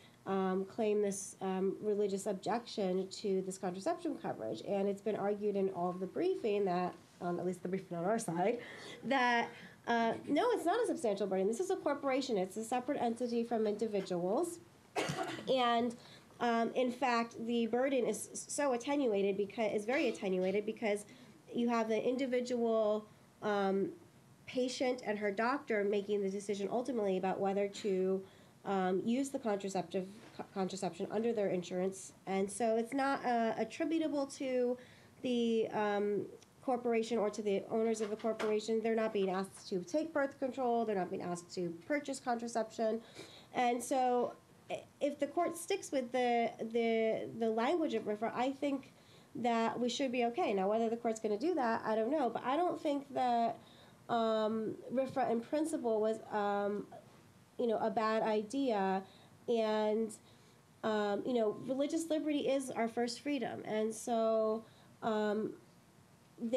claim this religious objection to this contraception coverage. And it's been argued in all of the briefing that, at least the briefing on our side, that no, it's not a substantial burden. This is a corporation. It's a separate entity from individuals. And in fact, the burden is so attenuated is very attenuated because you have the individual patient and her doctor making the decision ultimately about whether to use the contraception under their insurance. And so it's not attributable to the corporation or to the owners of the corporation. They're not being asked to take birth control. They're not being asked to purchase contraception. And so if the court sticks with the language of RFRA, I think that we should be okay. Now, whether the court's going to do that, I don't know. But I don't think that RFRA in principle was a bad idea. And religious liberty is our first freedom. And so the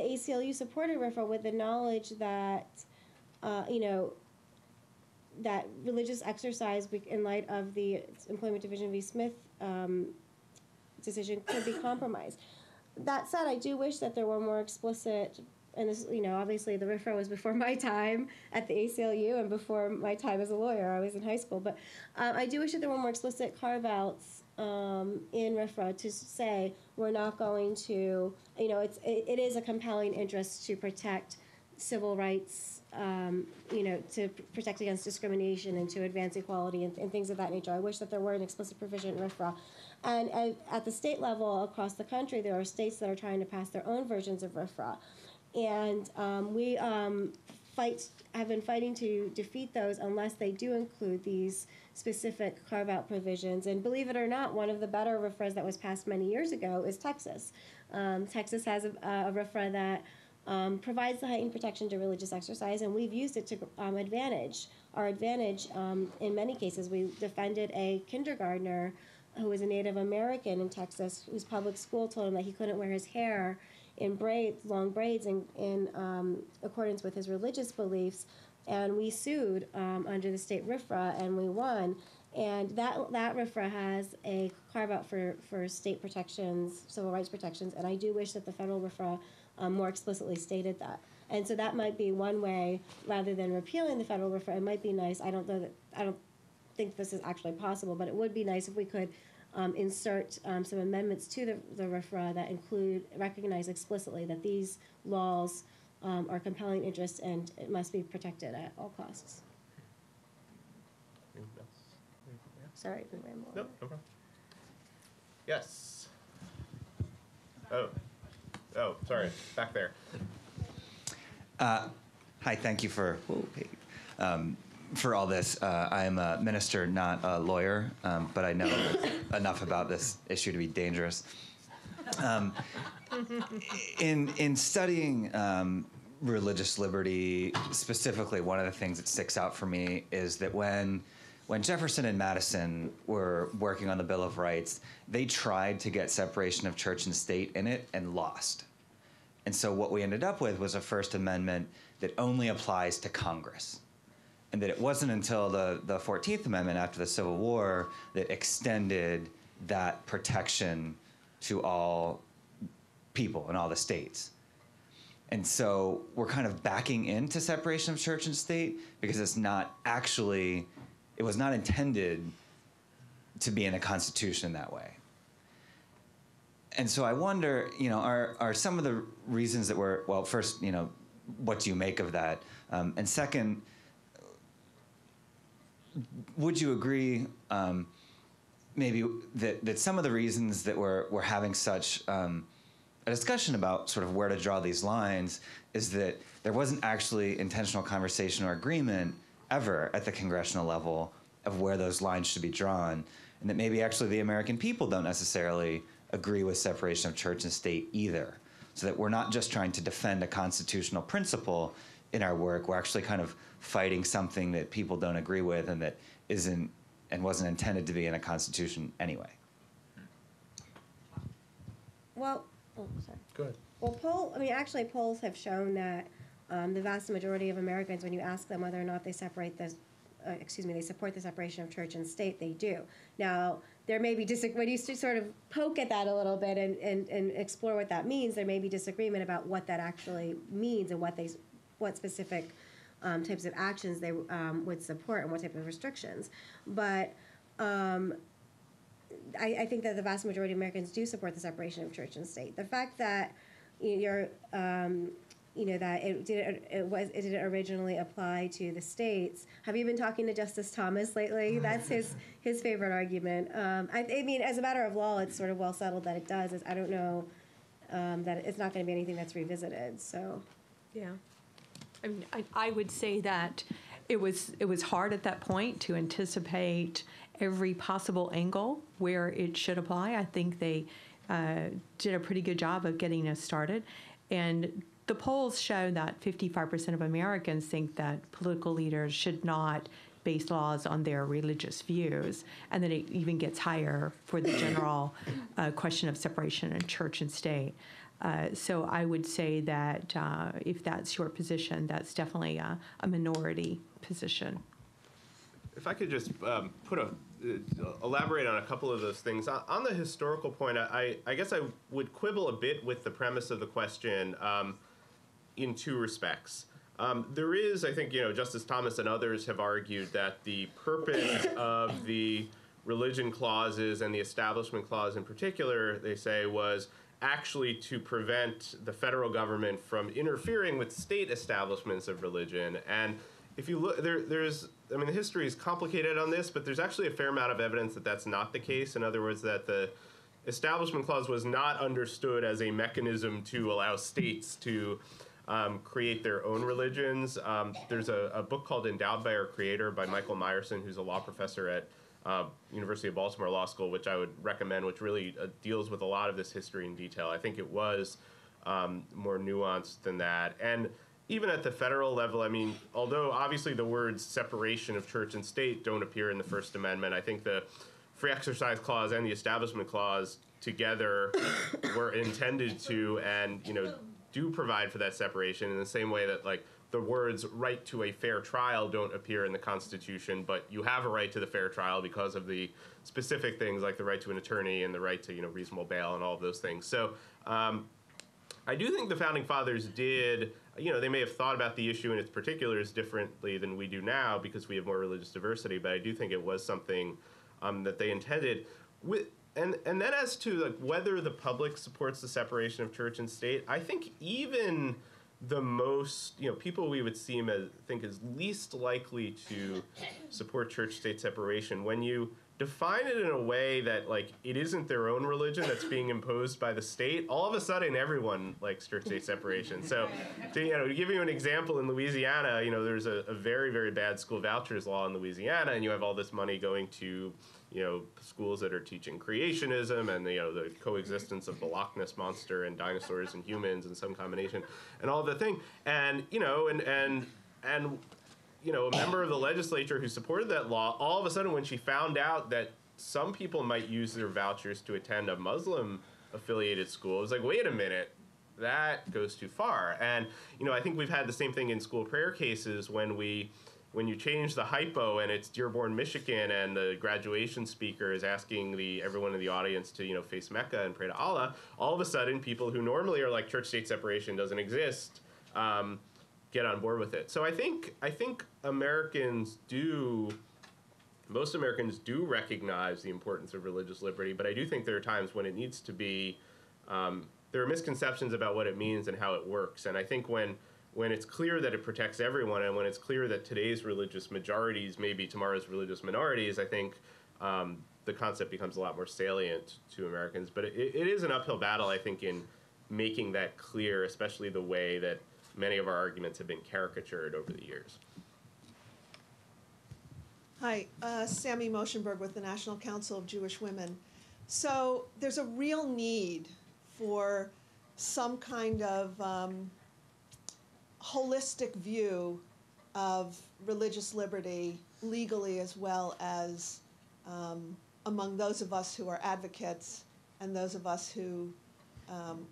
ACLU supported RFRA with the knowledge that that religious exercise, in light of the Employment Division v. Smith decision, could be compromised. That said, I do wish that there were more explicit, and this, obviously the RFRA was before my time at the ACLU and before my time as a lawyer. I was in high school, but I do wish that there were more explicit carve-outs in RFRA to say we're not going to, it is a compelling interest to protect civil rights, to protect against discrimination and to advance equality and things of that nature. I wish that there were an explicit provision in RFRA. And at the state level across the country, there are states that are trying to pass their own versions of RFRA. And we have been fighting to defeat those unless they do include these specific carve-out provisions. And believe it or not, one of the better RFRAs that was passed many years ago is Texas. Texas has a RFRA that provides the heightened protection to religious exercise, and we've used it to our advantage. In many cases, we defended a kindergartner who was a Native American in Texas, whose public school told him that he couldn't wear his hair in long braids in accordance with his religious beliefs, and we sued under the state RFRA, and we won. And that RFRA has a carve-out for state protections, civil rights protections, and I do wish that the federal RFRA more explicitly stated that. And so that might be one way, rather than repealing the federal RFRA. It might be nice. I don't think this is actually possible, but it would be nice if we could insert some amendments to the RFRA that recognize explicitly that these laws are compelling interests and it must be protected at all costs. Sorry, I've been rambling. Nope, no problem. Yes. Oh, sorry, back there. Hi, thank you for all this. I am a minister, not a lawyer, but I know enough about this issue to be dangerous. In studying religious liberty, specifically, one of the things that sticks out for me is that when Jefferson and Madison were working on the Bill of Rights, they tried to get separation of church and state in it and lost. And so what we ended up with was a First Amendment that only applies to Congress. And that it wasn't until the 14th Amendment after the Civil War that extended that protection to all people in all the states. And so we're kind of backing into separation of church and state because it's not actually, it was not intended to be in the Constitution that way. And so I wonder, are some of the reasons that we're, well, first, what do you make of that? And second, would you agree maybe that some of the reasons that we're having such a discussion about sort of where to draw these lines is that there wasn't actually intentional conversation or agreement ever at the congressional level of where those lines should be drawn, and that maybe actually the American people don't necessarily agree with separation of church and state either, so that we're not just trying to defend a constitutional principle in our work, we're actually kind of fighting something that people don't agree with and that isn't and wasn't intended to be in a constitution anyway. Well, sorry. Go ahead. Well, actually polls have shown that the vast majority of Americans, when you ask them whether or not they support the separation of church and state, they do. Now, there may be when you sort of poke at that a little bit and explore what that means, there may be disagreement about what that actually means and what specific types of actions they would support and what type of restrictions. But I think that the vast majority of Americans do support the separation of church and state. The fact that that it didn't originally apply to the states. Have you been talking to Justice Thomas lately? That's his favorite argument. I mean, as a matter of law, it's sort of well settled that it does. I don't know that it's not going to be anything that's revisited. So, yeah. I mean, I would say that it was hard at that point to anticipate every possible angle where it should apply. I think they did a pretty good job of getting us started. And the polls show that 55% of Americans think that political leaders should not base laws on their religious views, and then it even gets higher for the general question of separation in church and state. So I would say that if that's your position, that's definitely a minority position. If I could just elaborate on a couple of those things. On the historical point, I guess I would quibble a bit with the premise of the question in two respects. There is, I think, Justice Thomas and others have argued that the purpose of the religion clauses and the Establishment Clause in particular, they say, was actually to prevent the federal government from interfering with state establishments of religion. And if you look, there's, I mean, the history is complicated on this, but there's actually a fair amount of evidence that that's not the case. In other words, that the Establishment Clause was not understood as a mechanism to allow states to create their own religions. There's a book called Endowed by Our Creator by Michael Meyerson, who's a law professor at University of Baltimore Law School, which I would recommend, which really deals with a lot of this history in detail. I think it was more nuanced than that. And even at the federal level, I mean, although obviously the words separation of church and state don't appear in the First Amendment, I think the Free Exercise Clause and the Establishment Clause together were intended to, and, you know, do provide for that separation in the same way that, like, the words right to a fair trial don't appear in the Constitution, but you have a right to the fair trial because of the specific things like the right to an attorney and the right to, you know, reasonable bail and all of those things. So I do think the Founding Fathers did, you know, they may have thought about the issue in its particulars differently than we do now because we have more religious diversity, but I do think it was something that they intended. And then as to, like, whether the public supports the separation of church and state, I think even the most, you know, people we would think is least likely to support church-state separation, when you define it in a way that, like, it isn't their own religion that's being imposed by the state, all of a sudden everyone likes church-state separation. So, to give you an example, in Louisiana, you know, there's a very, very bad school vouchers law in Louisiana, and you have all this money going to, you know, schools that are teaching creationism and, you know, the coexistence of the Loch Ness Monster and dinosaurs and humans and some combination and all the thing. And, you know, and you know, a member of the legislature who supported that law, all of a sudden when she found out that some people might use their vouchers to attend a Muslim-affiliated school, it was like, wait a minute, that goes too far. And, you know, I think we've had the same thing in school prayer cases when you change the hypo and it's Dearborn, Michigan, and the graduation speaker is asking everyone in the audience to, you know, face Mecca and pray to Allah, all of a sudden people who normally are like church-state separation doesn't exist, get on board with it. So I think most Americans do recognize the importance of religious liberty, but I do think there are times when it needs to be, there are misconceptions about what it means and how it works. And I think when it's clear that it protects everyone and when it's clear that today's religious majorities may be tomorrow's religious minorities, I think the concept becomes a lot more salient to Americans. But it is an uphill battle, I think, in making that clear, especially the way that many of our arguments have been caricatured over the years. Hi, Sammy Moshenberg with the National Council of Jewish Women. So there's a real need for some kind of holistic view of religious liberty legally as well as among those of us who are advocates and those of us who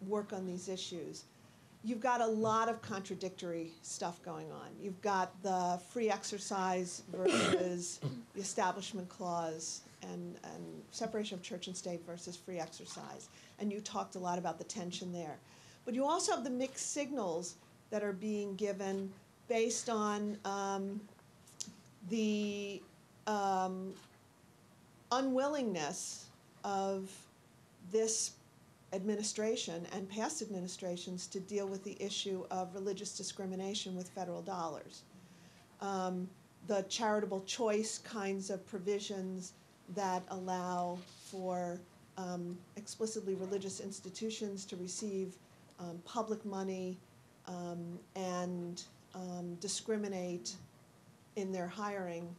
work on these issues. You've got a lot of contradictory stuff going on. You've got the free exercise versus the Establishment Clause and separation of church and state versus free exercise. And you talked a lot about the tension there. But you also have the mixed signals that are being given based on the unwillingness of this administration and past administrations to deal with the issue of religious discrimination with federal dollars. The charitable choice kinds of provisions that allow for explicitly religious institutions to receive public money and discriminate in their hiring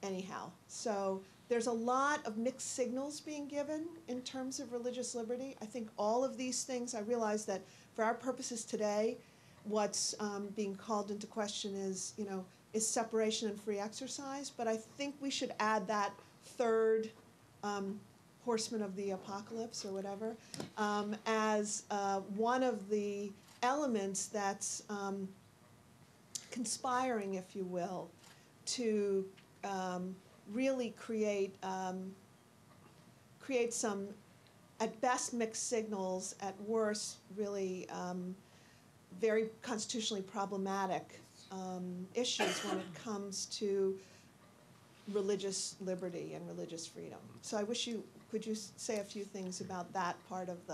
anyhow. So there's a lot of mixed signals being given in terms of religious liberty. I think all of these things, I realize that for our purposes today, what's being called into question is, you know, is separation and free exercise, but I think we should add that third horseman of the apocalypse or whatever as one of the elements that's conspiring, if you will, to really create some, at best, mixed signals, at worst, really very constitutionally problematic issues when it comes to religious liberty and religious freedom. So I wish could you say a few things about that part of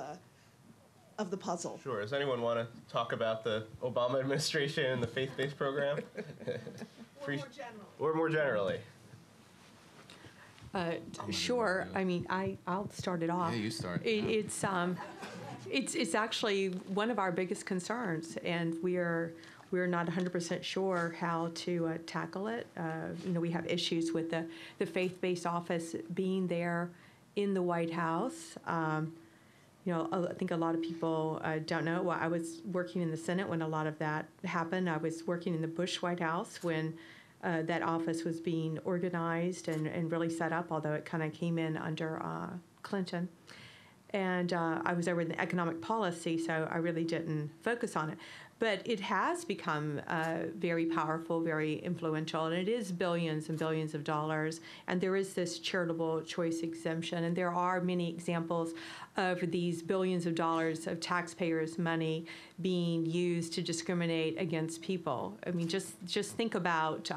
the puzzle? Sure. Does anyone want to talk about the Obama administration and the faith-based program? Or more generally. Or more generally. Sure. I mean, I'll start it off. Yeah, you start. It's actually one of our biggest concerns, and we're not 100% sure how to tackle it. We have issues with the faith-based office being there in the White House. I think a lot of people don't know. Well, I was working in the Senate when a lot of that happened. I was working in the Bush White House when that office was being organized and really set up, although it kind of came in under Clinton. And I was over in the economic policy, so I really didn't focus on it. But it has become very powerful, very influential, and it is billions and billions of dollars. And there is this charitable choice exemption, and there are many examples of these billions of dollars of taxpayers' money being used to discriminate against people. I mean, just think about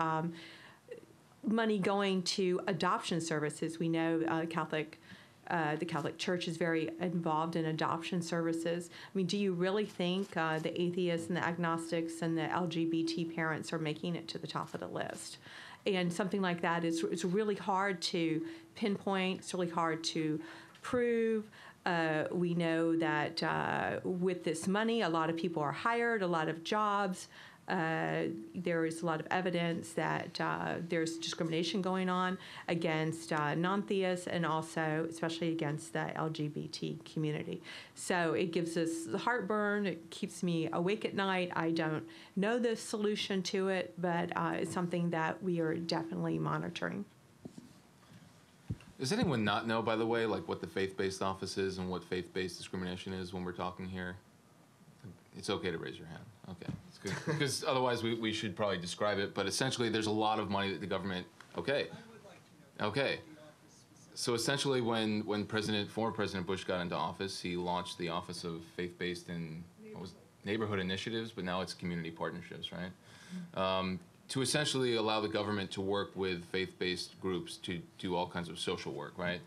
money going to adoption services. We know the Catholic Church is very involved in adoption services. I mean, do you really think the atheists and the agnostics and the LGBT parents are making it to the top of the list? And something like that is really hard to pinpoint. It's really hard to prove. We know that with this money, a lot of people are hired, a lot of jobs. There is a lot of evidence that there's discrimination going on against non-theists and also especially against the LGBT community. So it gives us the heartburn. It keeps me awake at night. I don't know the solution to it, but it's something that we are definitely monitoring. Does anyone not know, by the way, like what the faith-based office is and what faith-based discrimination is when we're talking here? It's okay to raise your hand. Okay, it's good. Because otherwise we should probably describe it. But essentially, there's a lot of money that the government. Okay. Okay. So essentially, when former President Bush got into office, he launched the Office of Faith-Based and Neighborhood Initiatives, but now it's community partnerships, right? To essentially allow the government to work with faith-based groups to do all kinds of social work, right?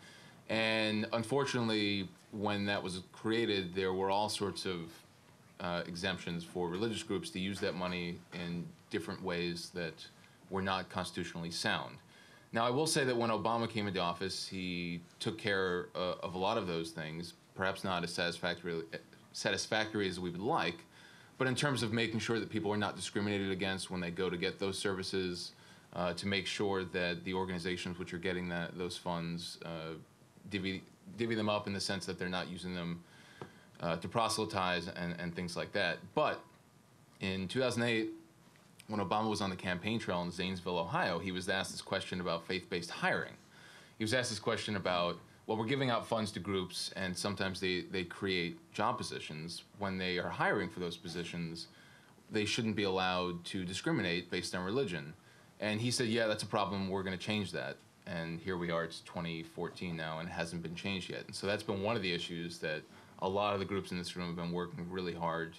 And unfortunately, when that was created, there were all sorts of exemptions for religious groups to use that money in different ways that were not constitutionally sound. Now, I will say that when Obama came into office, he took care of a lot of those things, perhaps not as satisfactory as we would like, but in terms of making sure that people are not discriminated against when they go to get those services, to make sure that the organizations which are getting those funds divvy them up in the sense that they're not using them to proselytize and things like that. But in 2008, when Obama was on the campaign trail in Zanesville, Ohio, he was asked this question about faith-based hiring. He was asked this question about, well, we're giving out funds to groups, and sometimes they create job positions. When they are hiring for those positions, they shouldn't be allowed to discriminate based on religion. And he said, yeah, that's a problem. We're going to change that. And here we are, it's 2014 now, and it hasn't been changed yet. And so that's been one of the issues that a lot of the groups in this room have been working really hard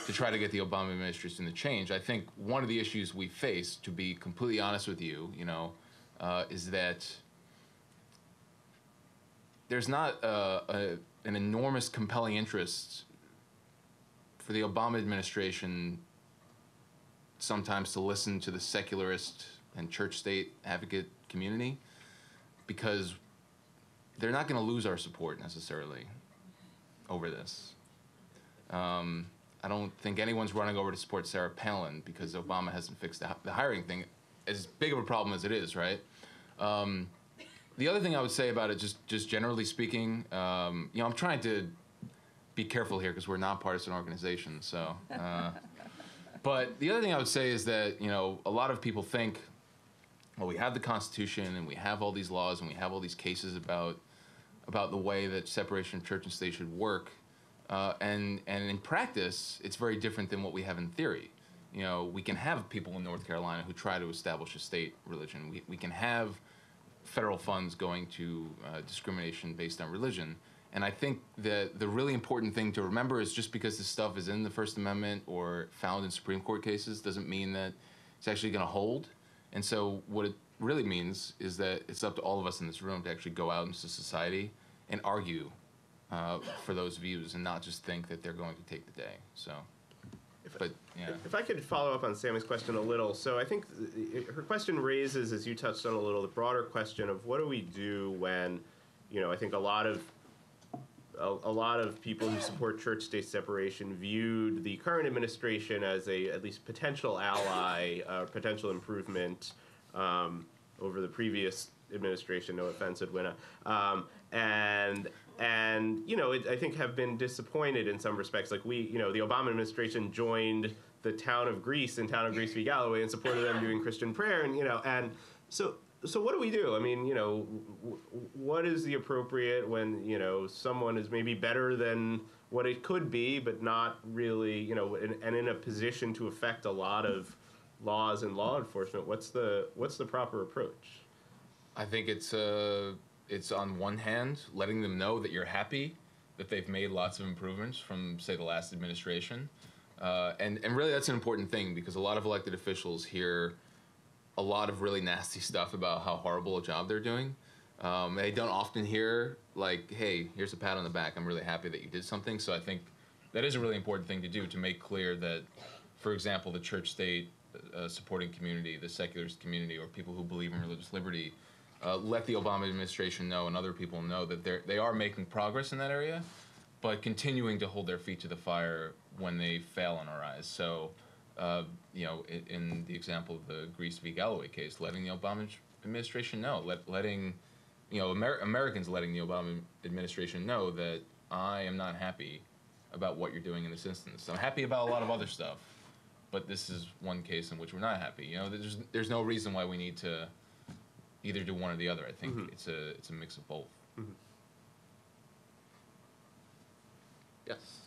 to try to get the Obama administration to change. I think one of the issues we face, to be completely honest with you, is that there's not an enormous compelling interest for the Obama administration sometimes to listen to the secularist and church-state advocate community, because they're not going to lose our support necessarily over this. I don't think anyone's running over to support Sarah Palin because Obama hasn't fixed the hiring thing, as big of a problem as it is, right? The other thing I would say about it, just generally speaking, I'm trying to be careful here because we're a nonpartisan organization. So, but the other thing I would say is that a lot of people think, well, we have the Constitution and we have all these laws and we have all these cases about the way that separation of church and state should work, and in practice, it's very different than what we have in theory. We can have people in North Carolina who try to establish a state religion. We can have federal funds going to discrimination based on religion. And I think that the really important thing to remember is just because this stuff is in the First Amendment or found in Supreme Court cases doesn't mean that it's actually going to hold. And so what really means is that it's up to all of us in this room to actually go out into society and argue for those views and not just think that they're going to take the day. So, but yeah. If I could follow up on Sammy's question a little. So I think her question raises, as you touched on a little, the broader question of what do we do when, I think a lot of people who support church-state separation viewed the current administration as a at least potential ally, potential improvement over the previous administration. No offense, Edwina, and I think have been disappointed in some respects. Like the Obama administration joined the town of Greece in Town of Greece v. Galloway and supported them doing Christian prayer, and so what do we do? I mean, what is the appropriate when someone is maybe better than what it could be, but not really, and in a position to affect a lot of laws and law enforcement? What's the proper approach? I think it's on one hand letting them know that you're happy that they've made lots of improvements from, say, the last administration, and really that's an important thing because a lot of elected officials hear a lot of really nasty stuff about how horrible a job they're doing. They don't often hear like, "Hey, here's a pat on the back. I'm really happy that you did something." So I think that is a really important thing to do to make clear that, for example, the church-state supporting community, the secularist community, or people who believe in religious liberty, let the Obama administration know and other people know that they are making progress in that area, but continuing to hold their feet to the fire when they fail in our eyes. So, in the example of the Greece v. Galloway case, letting the Obama administration know, letting Americans letting the Obama administration know that I am not happy about what you're doing in this instance. I'm happy about a lot of other stuff, but this is one case in which we're not happy. There's no reason why we need to either do one or the other. I think it's a mix of both. Mm-hmm. Yes.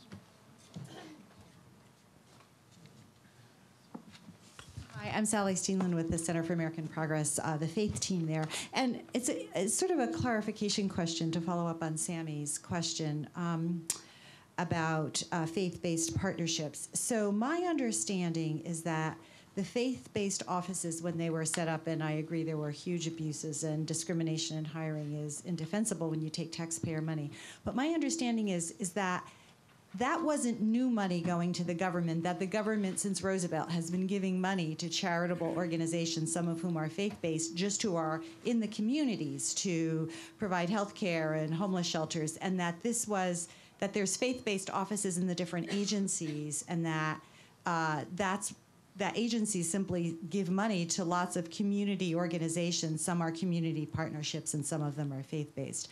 Hi, I'm Sally Steenland with the Center for American Progress, the faith team there. And it's sort of a clarification question to follow up on Sammy's question about faith-based partnerships. So my understanding is that the faith-based offices, when they were set up, and I agree there were huge abuses and discrimination in hiring is indefensible when you take taxpayer money. But my understanding is that that wasn't new money going to the government, that the government since Roosevelt has been giving money to charitable organizations, some of whom are faith-based, just who are in the communities to provide health care and homeless shelters, and that that there's faith-based offices in the different agencies, and that that agencies simply give money to lots of community organizations. Some are community partnerships, and some of them are faith-based.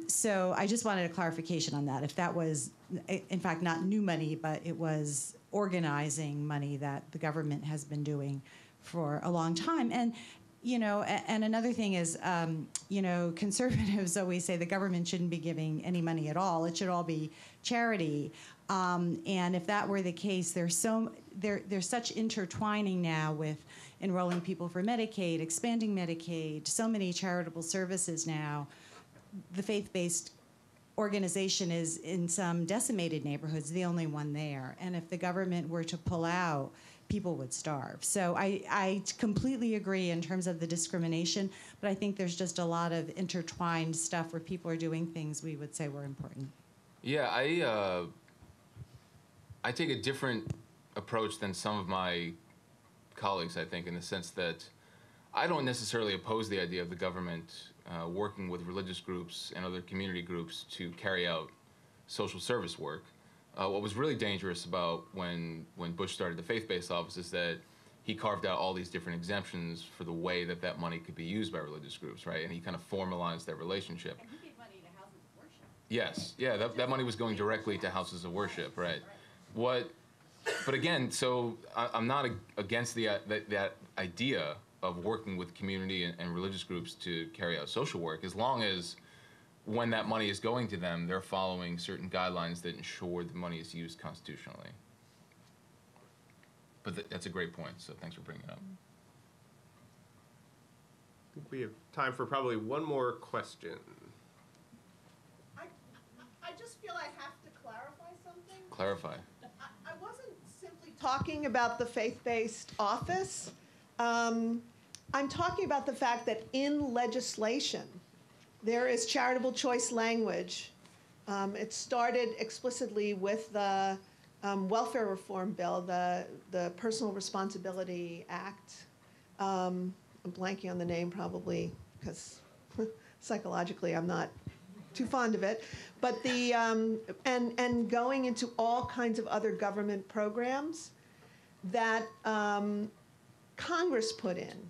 So I just wanted a clarification on that. If that was, in fact, not new money, but it was organizing money that the government has been doing for a long time. And, and another thing is, conservatives always say the government shouldn't be giving any money at all. It should all be charity. And if that were the case, there's such intertwining now with enrolling people for Medicaid, expanding Medicaid, so many charitable services now. The faith-based organization is, in some decimated neighborhoods, the only one there. And if the government were to pull out, people would starve. So I completely agree in terms of the discrimination, but I think there's just a lot of intertwined stuff where people are doing things we would say were important. Yeah, I take a different approach than some of my colleagues, I think, in the sense that I don't necessarily oppose the idea of the government working with religious groups and other community groups to carry out social service work. What was really dangerous about when Bush started the faith-based office is that he carved out all these different exemptions for the way that money could be used by religious groups, right? And he kind of formalized that relationship. And he gave money to houses of worship. Yes, yeah, that money was going directly to houses of worship, right? But again, so I'm not against that idea of working with community and religious groups to carry out social work, as long as when that money is going to them, they're following certain guidelines that ensure the money is used constitutionally. But that's a great point, so thanks for bringing it up. I think we have time for probably one more question. I just feel I have to clarify something. Clarify. I wasn't simply talking about the faith-based office. I'm talking about the fact that in legislation, there is charitable choice language. It started explicitly with the welfare reform bill, the Personal Responsibility Act. I'm blanking on the name probably because psychologically I'm not too fond of it. But the, and going into all kinds of other government programs that Congress put in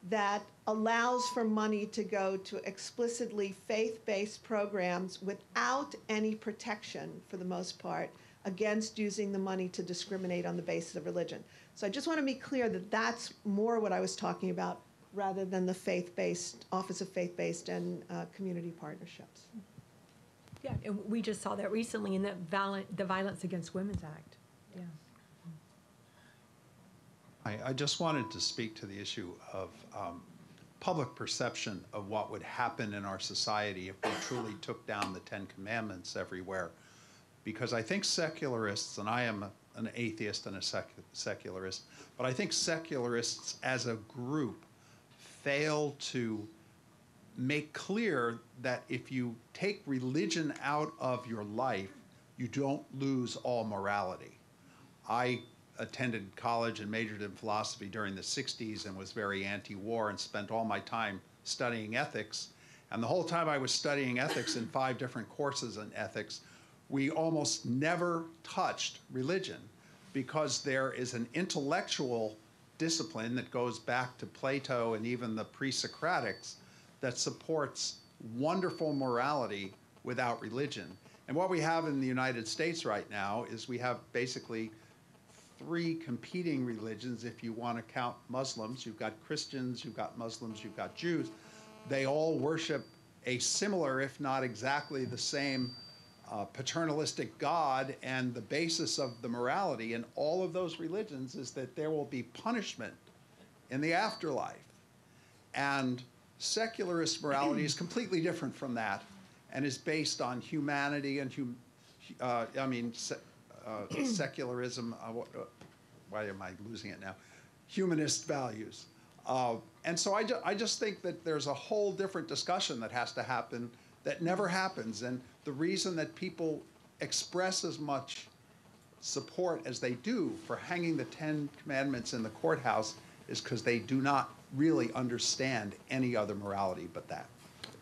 that allows for money to go to explicitly faith-based programs without any protection, for the most part, against using the money to discriminate on the basis of religion. So I just want to be clear that that's more what I was talking about rather than the faith-based, Office of Faith-Based and Community Partnerships. Yeah, and we just saw that recently in the Violence Against Women's Act. Yeah. I just wanted to speak to the issue of public perception of what would happen in our society if we truly took down the Ten Commandments everywhere. Because I think secularists, and I am an atheist and a secularist, but I think secularists as a group fail to make clear that if you take religion out of your life, you don't lose all morality. I attended college and majored in philosophy during the 60s and was very anti-war and spent all my time studying ethics. And the whole time I was studying ethics in 5 different courses in ethics, we almost never touched religion because there is an intellectual discipline that goes back to Plato and even the pre-Socratics that supports wonderful morality without religion. And what we have in the United States right now is we have basically 3 competing religions. If you want to count Muslims, you've got Christians, you've got Muslims, you've got Jews. They all worship a similar, if not exactly the same, paternalistic God, and the basis of the morality in all of those religions is that there will be punishment in the afterlife. And secularist morality is completely different from that and is based on humanity and secularism, why am I losing it now? Humanist values. And so I just think that there's a whole different discussion that has to happen that never happens. And the reason that people express as much support as they do for hanging the 10 Commandments in the courthouse is because they do not really understand any other morality but that.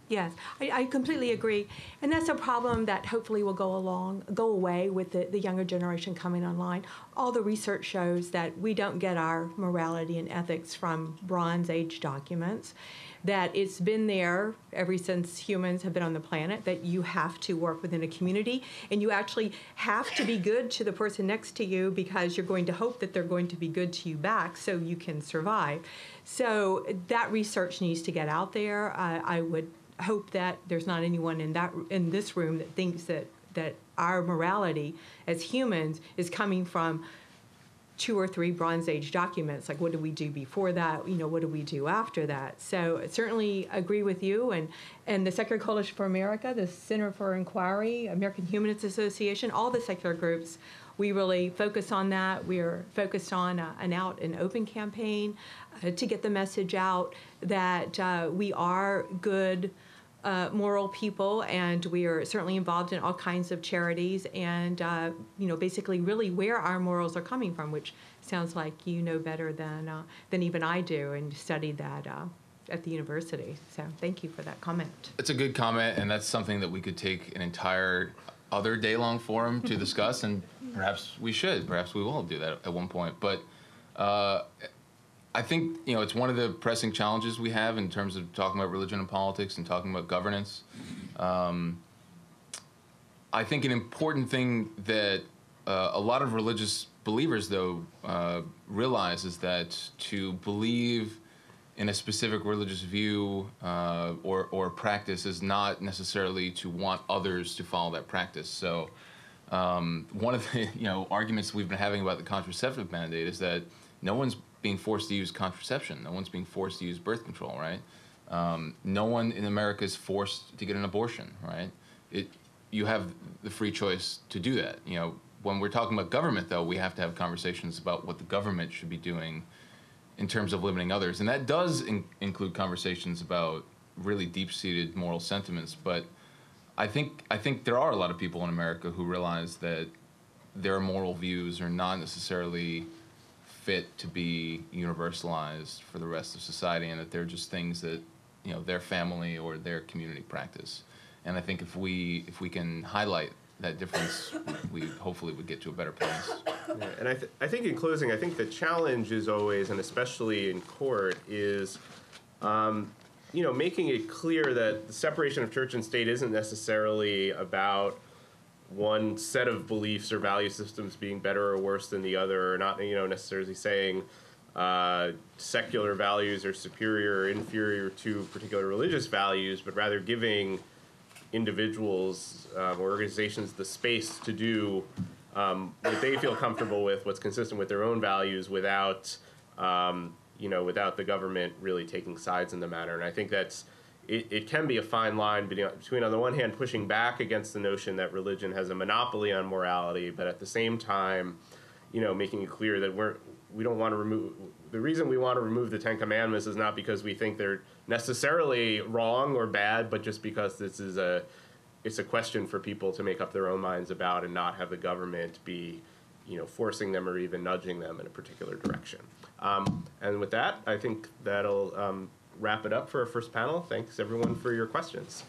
Yes, I completely agree. And that's a problem that hopefully will go away with the younger generation coming online. All the research shows that we don't get our morality and ethics from Bronze Age documents, that it's been there ever since humans have been on the planet, that you have to work within a community, and you actually have to be good to the person next to you because you're going to hope that they're going to be good to you back so you can survive. So that research needs to get out there. I would hope that there's not anyone in this room that thinks that our morality as humans is coming from 2 or 3 Bronze Age documents. Like, what do we do before that? What do we do after that? So I certainly agree with you. And the Secular Coalition for America, the Center for Inquiry, American Humanist Association, all the secular groups, we really focus on that. We are focused on an out and open campaign to get the message out that we are good, moral people, and we are certainly involved in all kinds of charities, and basically really where our morals are coming from, which sounds like you know better than even I do, and studied that at the university. So thank you for that comment. It's a good comment, and that's something that we could take an entire other day-long forum to discuss, and perhaps we will do that at one point. But I think it's one of the pressing challenges we have in terms of talking about religion and politics and talking about governance. I think an important thing that a lot of religious believers, though, realize is that to believe in a specific religious view or practice is not necessarily to want others to follow that practice. So one of the arguments we've been having about the contraceptive mandate is that no one's being forced to use contraception. No one's being forced to use birth control, right? No one in America is forced to get an abortion, right? You have the free choice to do that. When we're talking about government, though, we have to have conversations about what the government should be doing in terms of limiting others. And that does include conversations about really deep-seated moral sentiments. But I think there are a lot of people in America who realize that their moral views are not necessarily fit to be universalized for the rest of society, and that they're just things that, you know, their family or their community practice. And I think if we can highlight that difference, we hopefully would get to a better place. Yeah, and I think in closing, I think the challenge is always, and especially in court, is making it clear that the separation of church and state isn't necessarily about one set of beliefs or value systems being better or worse than the other, or not necessarily saying secular values are superior or inferior to particular religious values, but rather giving individuals or organizations the space to do what they feel comfortable with, what's consistent with their own values, without without the government really taking sides in the matter. And I think that's it can be a fine line between, on the one hand, pushing back against the notion that religion has a monopoly on morality, but at the same time, making it clear that we don't want to remove. The reason we want to remove the Ten Commandments is not because we think they're necessarily wrong or bad, but just because it's a question for people to make up their own minds about, and not have the government be, forcing them or even nudging them in a particular direction. And with that, I think that'll wrap it up for our first panel. Thanks everyone for your questions.